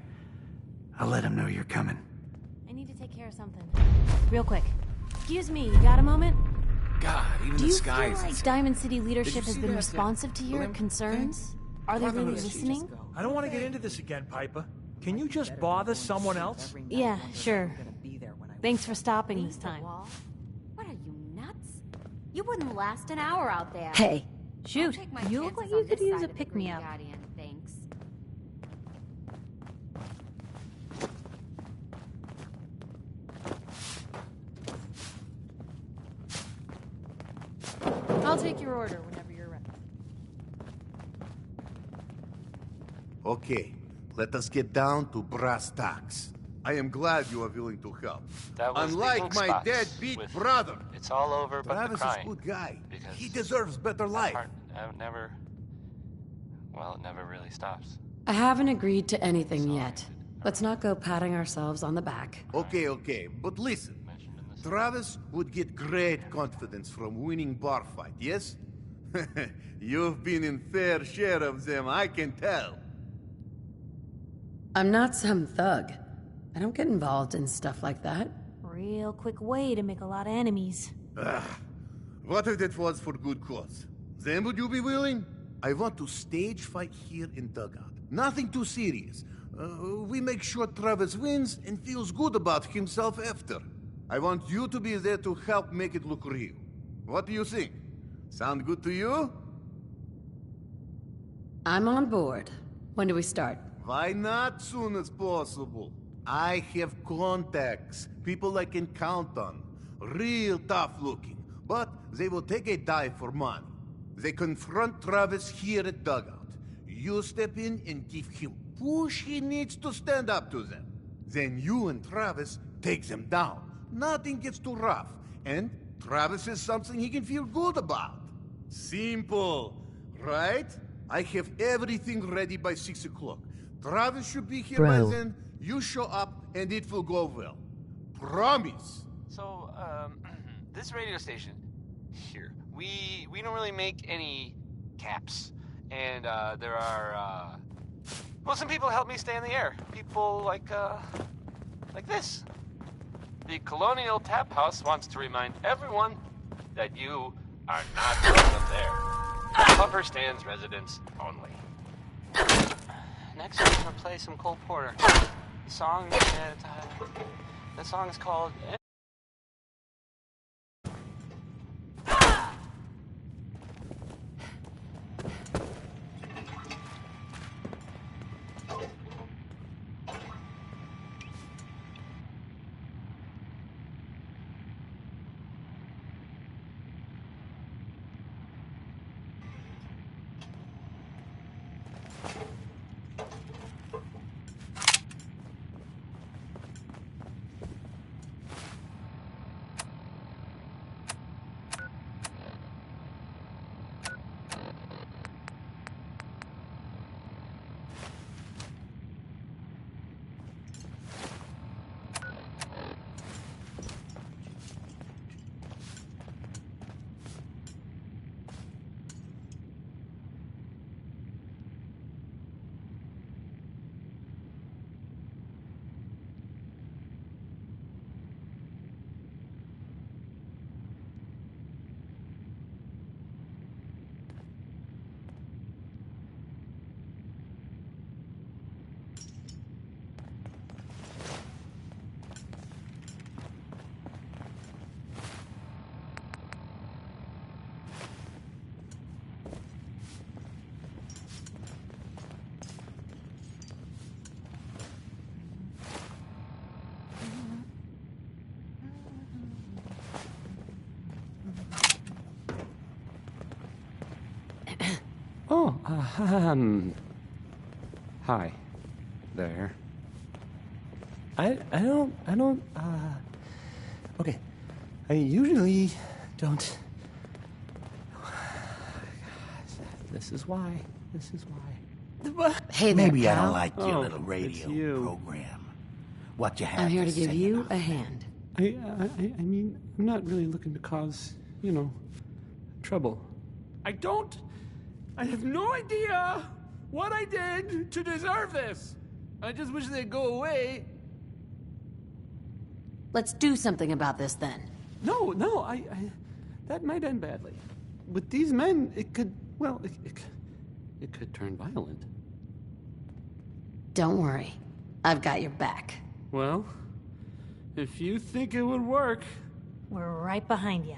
I'll let him know you're coming. I need to take care of something. Real quick. Excuse me, you got a moment? God, even Do the you sky feel is like insane. Diamond City leadership has see been that, responsive to your blimp concerns? Are they really listening? I don't want to get into this again, Piper. Can you just bother someone else? Yeah, sure. Thanks for stopping this time. What are you, nuts? You wouldn't last an hour out there. Hey. Shoot, you look like you could use a pick-me-up. Thanks. I'll take your order whenever you're ready. Okay, let us get down to brass tacks. I am glad you are willing to help. That was the Unlike ink my spots deadbeat with brother. It's all over but Travis the is a crying. good guy. Because He deserves better life. I've never... Well, it never really stops. I haven't agreed to anything yet. Let's not go patting ourselves on the back. Okay, but listen. Travis would get great confidence from winning bar fight, yes? You've been in fair share of them, I can tell. I'm not some thug. I don't get involved in stuff like that. Real quick way to make a lot of enemies. What if that was for good cause? Then would you be willing? I want to stage fight here in Dugout. Nothing too serious. We make sure Travis wins and feels good about himself after. I want you to be there to help make it look real. What do you think? Sound good to you? I'm on board. When do we start? Why not soon as possible? I have contacts, people I can count on. Real tough looking, but they will take a dive for money. They confront Travis here at Dugout. You step in and give him push he needs to stand up to them. Then you and Travis take them down. Nothing gets too rough, and Travis is something he can feel good about. Simple, right? I have everything ready by 6 o'clock. Travis should be here by then. You show up, and it will go well. Promise. So, this radio station here, we don't really make any caps. And there are, well, some people help me stay in the air. People like this. The Colonial Tap House wants to remind everyone that you are not welcome there. Upper Stands residents only. Next, I'm gonna play some Cole Porter. The song that song is called. Oh, hi there. I don't, okay. I usually don't. This is why. Hey there, Maybe I pal. don't like your Oh, little radio program. What you have I'm here to give say you about a that? hand. I mean, I'm not really looking to cause, trouble. I have no idea what I did to deserve this. I just wish they'd go away. Let's do something about this then. No, that might end badly. With these men, it could turn violent. Don't worry. I've got your back. Well, if you think it would work. We're right behind you.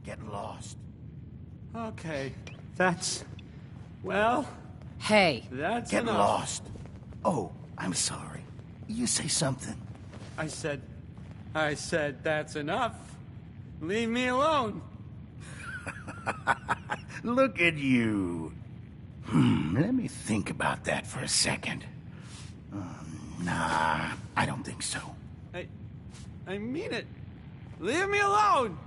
Get lost. Okay, that's... Well... Hey. That's Get enough. lost. Oh, I'm sorry. You say something. I said that's enough. Leave me alone. Look at you. Let me think about that for a second. Nah, I don't think so. I mean it. Leave me alone.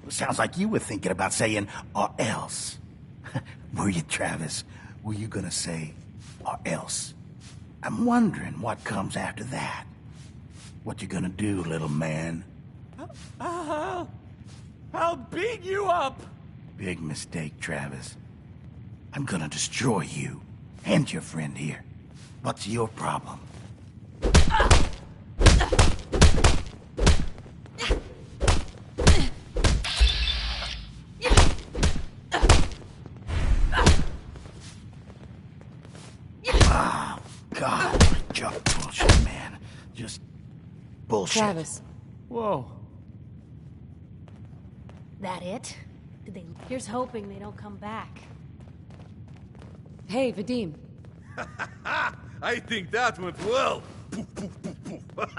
Sounds like you were thinking about saying, or else. Were you, Travis? Were you gonna say, or else? I'm wondering what comes after that. What you gonna do, little man? I'll beat you up. Big mistake, Travis. I'm gonna destroy you and your friend here. What's your problem? Oh, God, just bullshit, man. Just bullshit. Travis. Whoa. That it? Here's hoping they don't come back. Hey, Vadim. I think that went well. Poof, poof, poof, poof.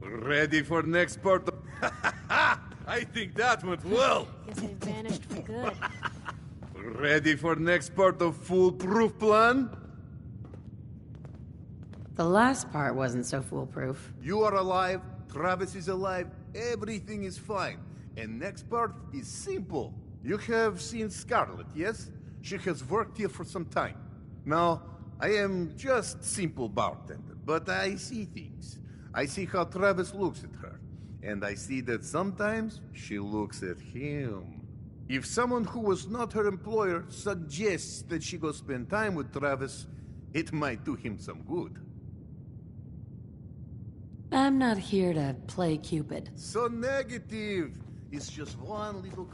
Ready for next part of... I think that went well. Guess they vanished for good. Ready for next part of foolproof plan? The last part wasn't so foolproof. You are alive, Travis is alive, everything is fine. And next part is simple. You have seen Scarlett, yes? She has worked here for some time. Now, I am just simple bartender, but I see things. I see how Travis looks at her. And I see that sometimes she looks at him. If someone who was not her employer suggests that she go spend time with Travis, it might do him some good. I'm not here to play Cupid. So negative. It's just one little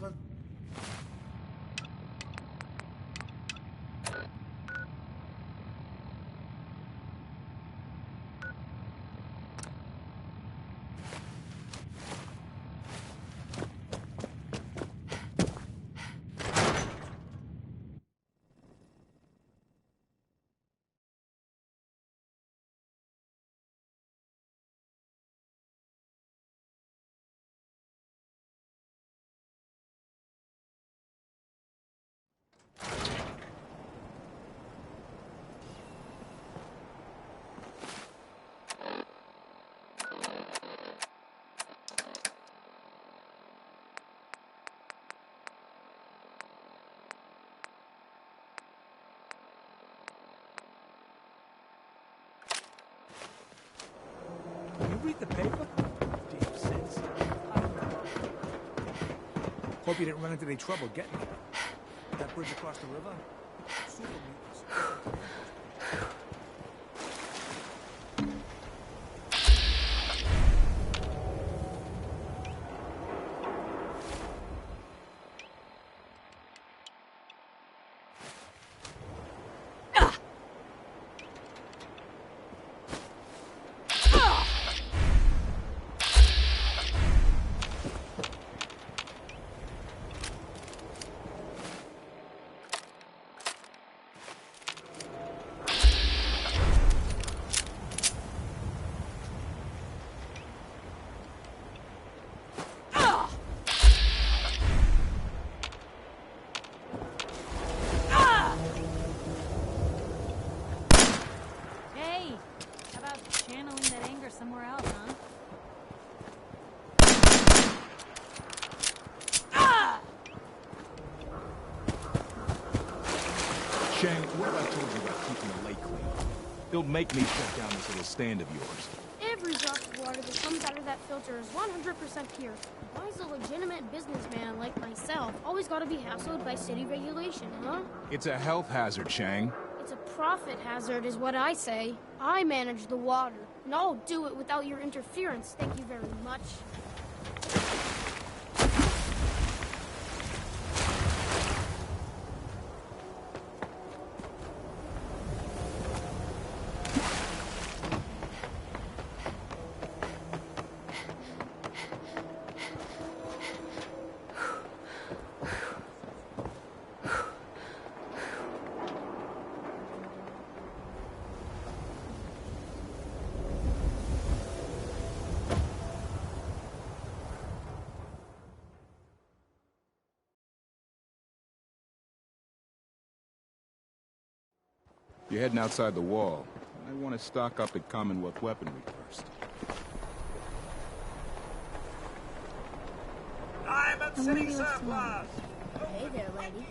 You read the paper? Deep sense. Hope you didn't run into any trouble getting here. That bridge across the river? Super mutants. Somewhere else, huh? Shane, what have I told you about keeping the lake clean? Don't make me shut down this little stand of yours. Every drop of water that comes out of that filter is 100% pure. Why is a legitimate businessman like myself always gotta be hassled by city regulation, huh? It's a health hazard, Shang. It's a profit hazard is what I say. I manage the water, and I'll do it without your interference. Thank you very much. You're heading outside the wall. I want to stock up at Commonwealth weaponry first. Diamond City Surplus! Hey there, lady.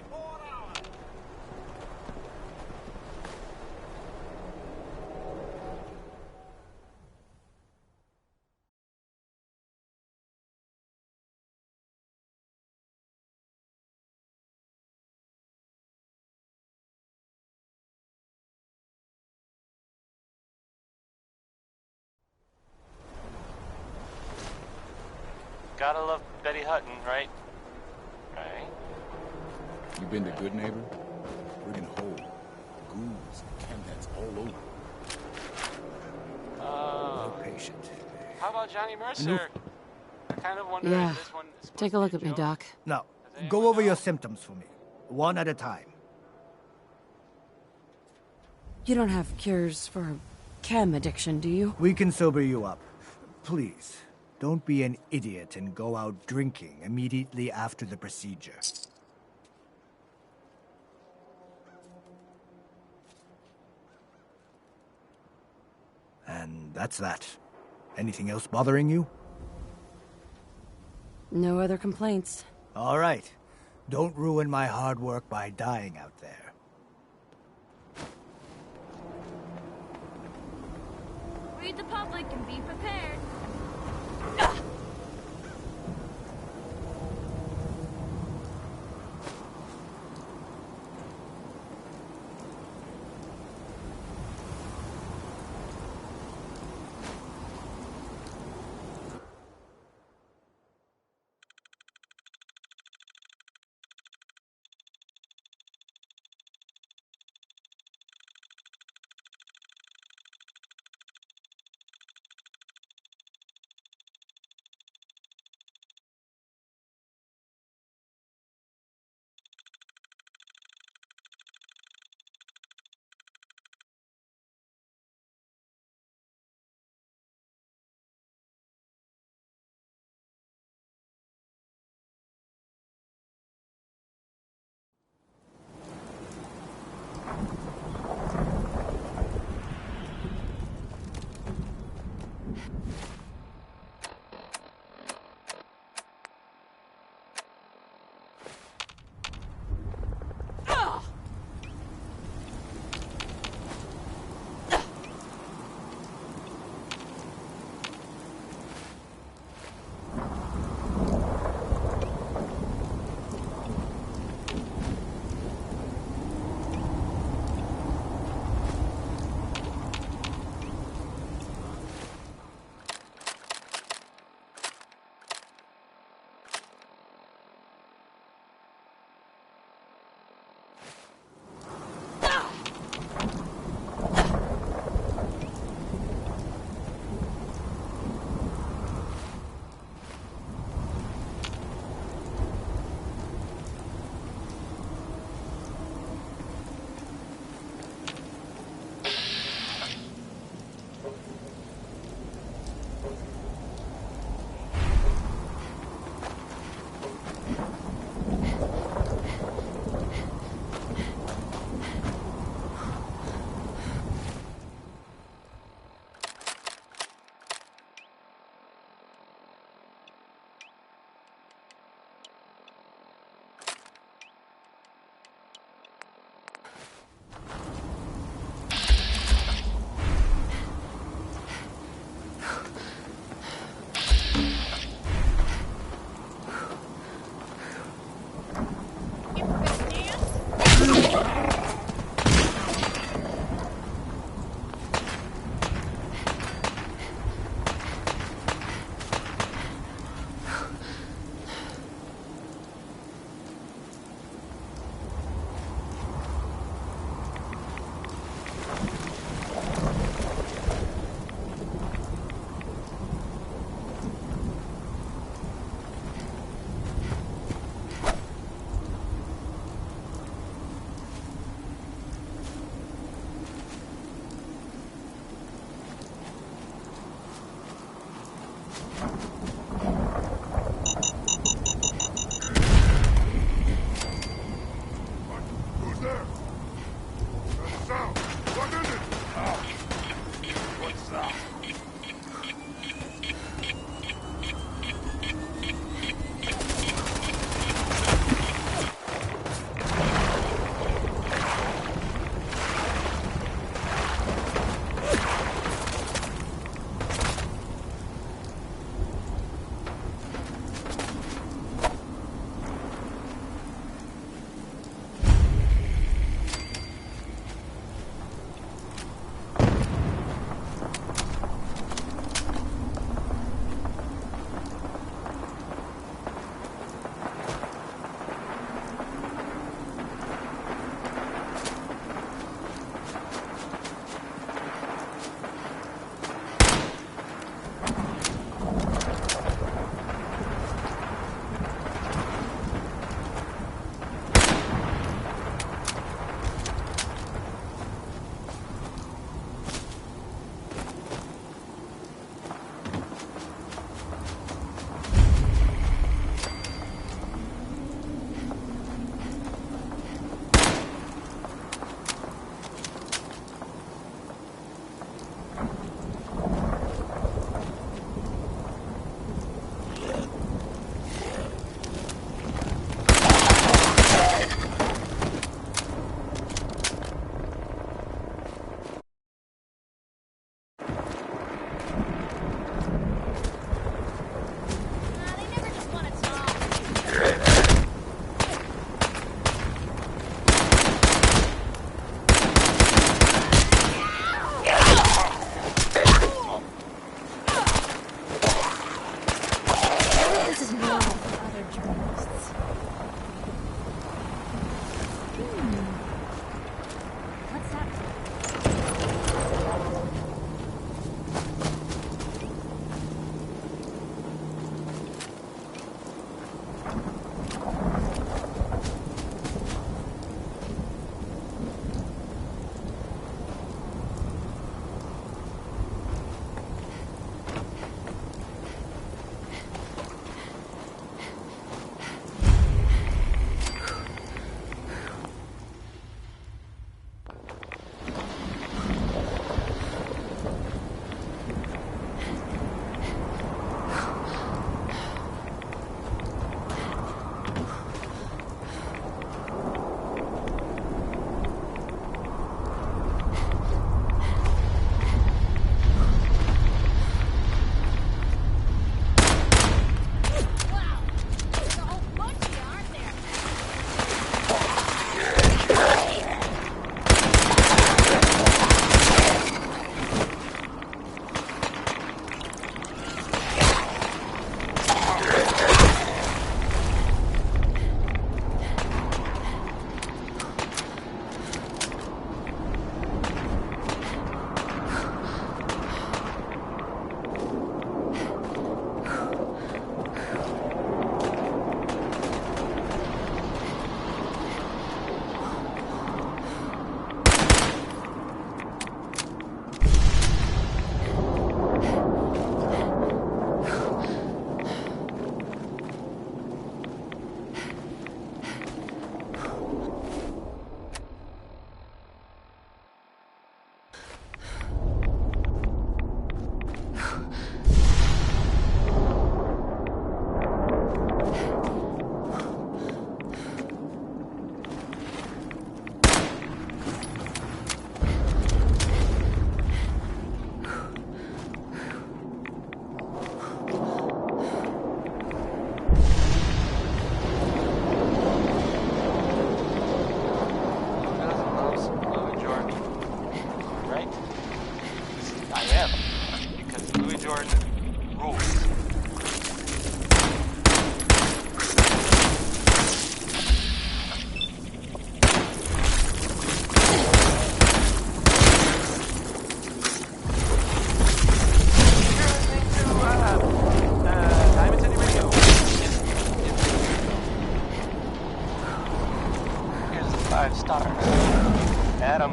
Gotta love Betty Hutton, right? Right? You been to Good Neighbor? Friggin' hole. Ghouls and chemheads all over. Patient. How about Johnny Mercer? I kind of wonder Yeah. if this one is Take a look at me, Doc. Now, go over your symptoms for me, one at a time. You don't have cures for chem addiction, do you? We can sober you up. Please, don't be an idiot and go out drinking immediately after the procedure. And that's that. Anything else bothering you? No other complaints. All right. Don't ruin my hard work by dying out there. Read the public and be prepared.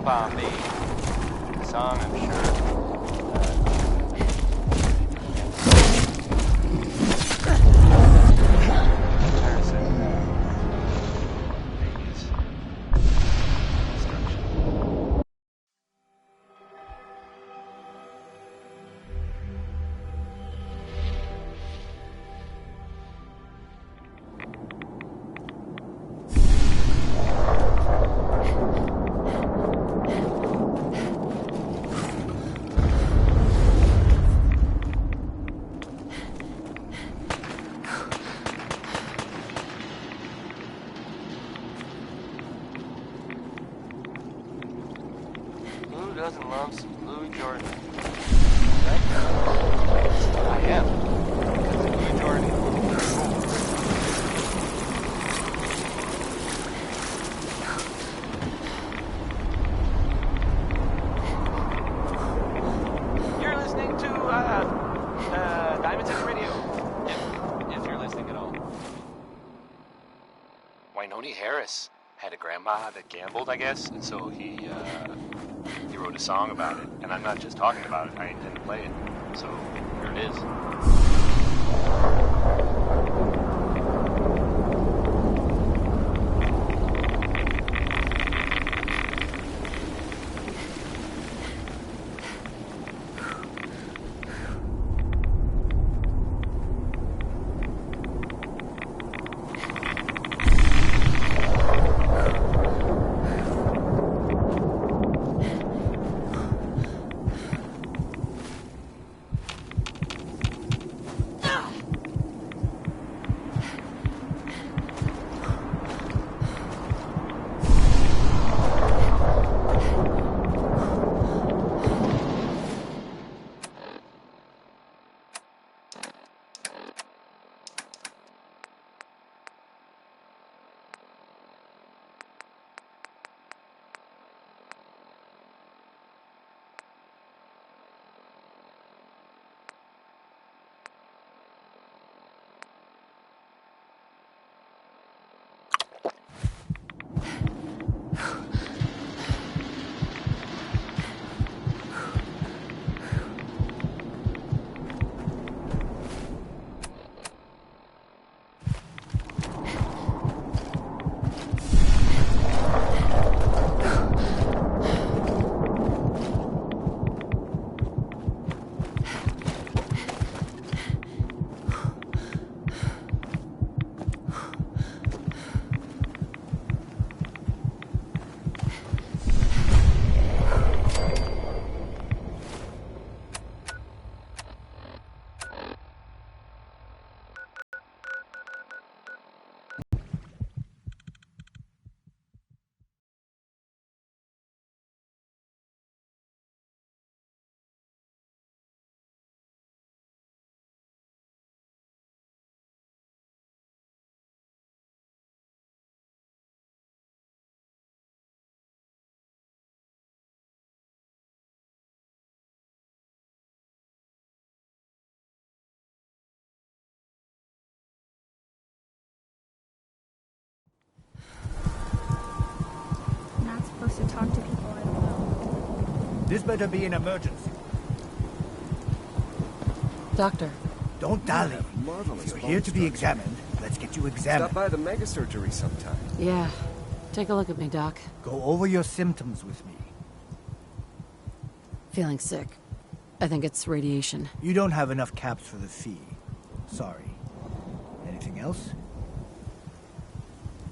Jump on Me. The song, I'm sure. Doesn't love some Louis Jordan. Right? I am. Louis Jordan. You're listening to Diamonds in the Radio. If you're listening at all. Wynoni Harris had a grandma that gambled, I guess, and so he wrote a song about it, and I'm not just talking about it, I intend to play it, so here it is. To talk to people I don't know. This better be an emergency. Doctor. Don't dally. If you're here to be examined, let's get you examined. Stop by the mega surgery sometime. Yeah. Take a look at me, Doc. Go over your symptoms with me. Feeling sick. I think it's radiation. You don't have enough caps for the fee. Sorry. Anything else?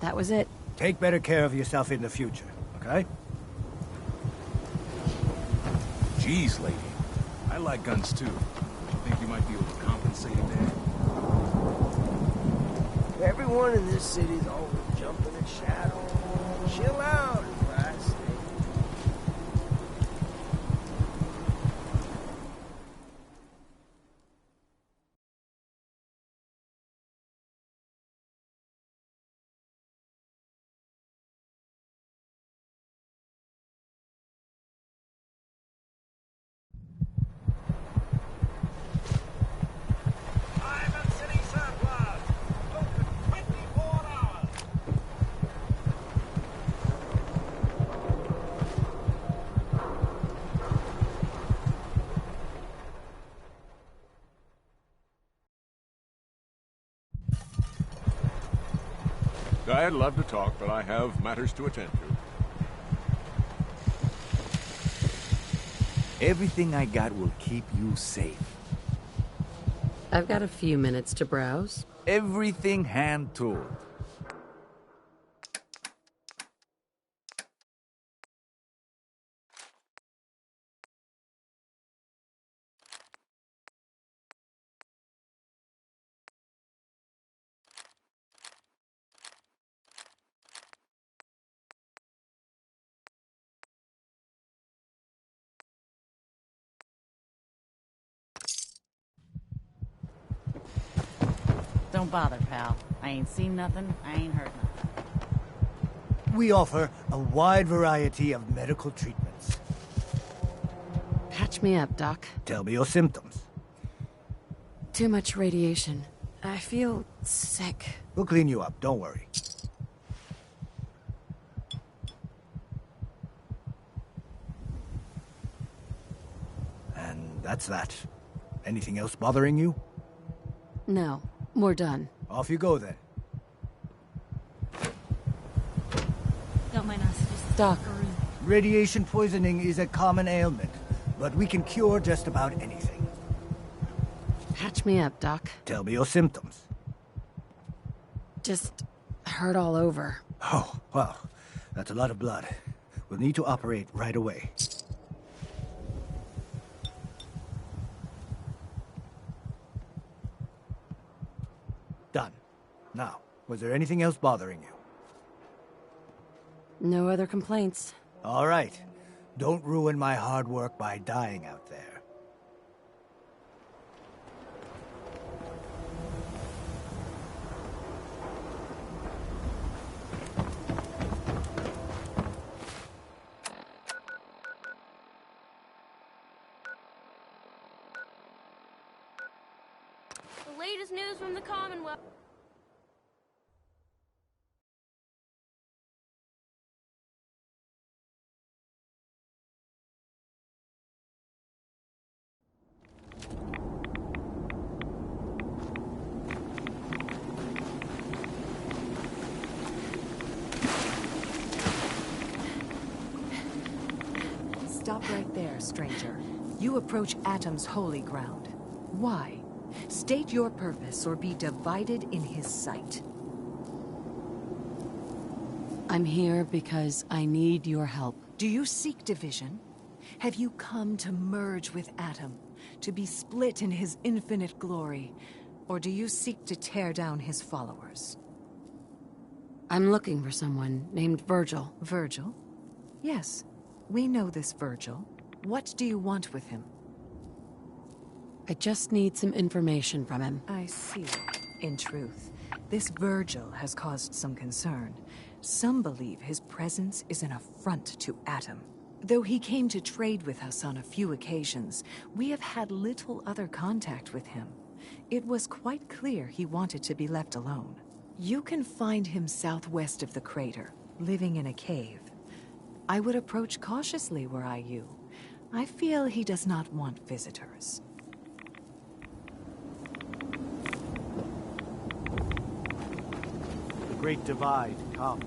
That was it. Take better care of yourself in the future. Okay? Jeez, lady. I like guns too. You think you might be overcompensated there? Everyone in this city's always jumping at shadow. Chill out, is what I say. I'd love to talk, but I have matters to attend to. Everything I got will keep you safe. I've got a few minutes to browse. Everything hand-tooled. Don't bother, pal. I ain't seen nothing, I ain't heard nothing. We offer a wide variety of medical treatments. Patch me up, Doc. Tell me your symptoms. Too much radiation. I feel sick. We'll clean you up, don't worry. And that's that. Anything else bothering you? No, we're done. Off you go then. Don't mind us. Just Doc. Radiation poisoning is a common ailment, but we can cure just about anything. Patch me up, Doc. Tell me your symptoms. Just hurt all over. Oh, well, that's a lot of blood. We'll need to operate right away. Done. Now, was there anything else bothering you? No other complaints. All right. Don't ruin my hard work by dying out there. The latest news from the Commonwealth. Stop right there, stranger. You approach Atom's holy ground. Why? State your purpose or be divided in his sight. I'm here because I need your help. Do you seek division? Have you come to merge with Atom, to be split in his infinite glory? Or do you seek to tear down his followers? I'm looking for someone named Virgil. Virgil? Yes, we know this Virgil. What do you want with him? I just need some information from him. I see. In truth, this Virgil has caused some concern. Some believe his presence is an affront to Atom. Though he came to trade with us on a few occasions, we have had little other contact with him. It was quite clear he wanted to be left alone. You can find him southwest of the crater, living in a cave. I would approach cautiously were I you. I feel he does not want visitors. The Great Divide, come.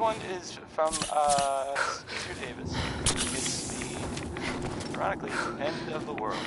one is from Sue Davis. It's the, ironically, end of the world.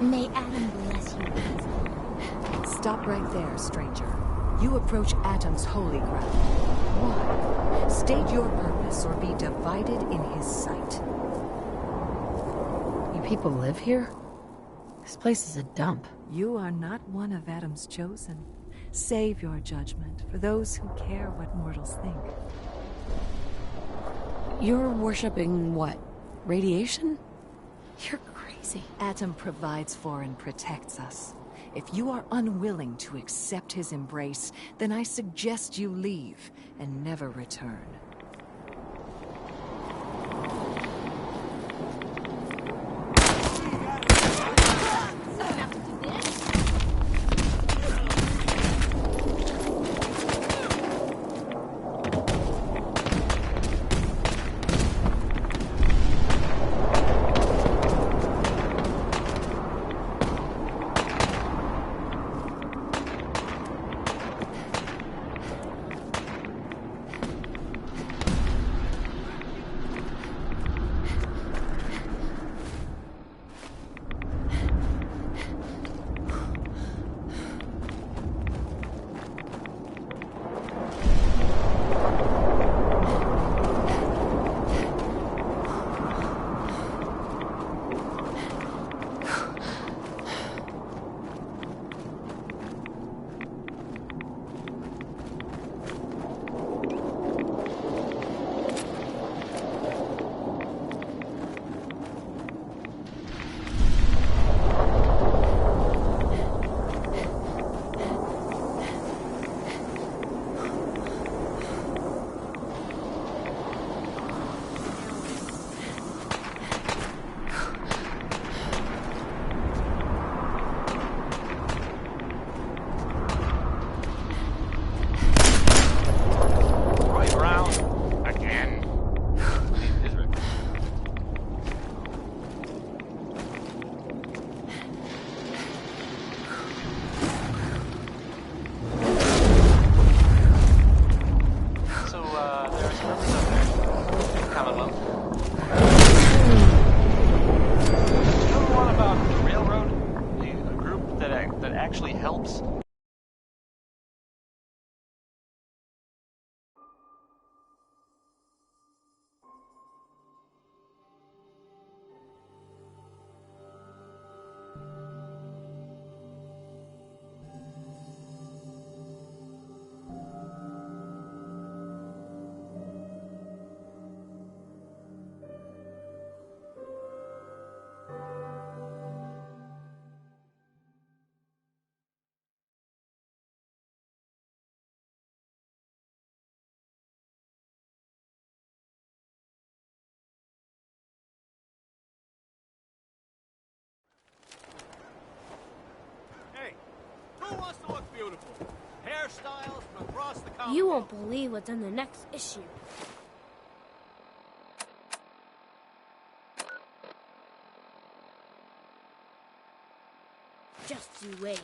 May Adam bless you. Stop right there, stranger. You approach Atom's holy ground. Why? State your purpose or be divided in his sight. You people live here? This place is a dump. You are not one of Adam's chosen. Save your judgment for those who care what mortals think. You're worshipping what? Radiation? You're crazy. Atom provides for and protects us. If you are unwilling to accept his embrace, then I suggest you leave and never return. actually helps. hairstyles from across the continent. You won't believe what's in the next issue. Just you wait.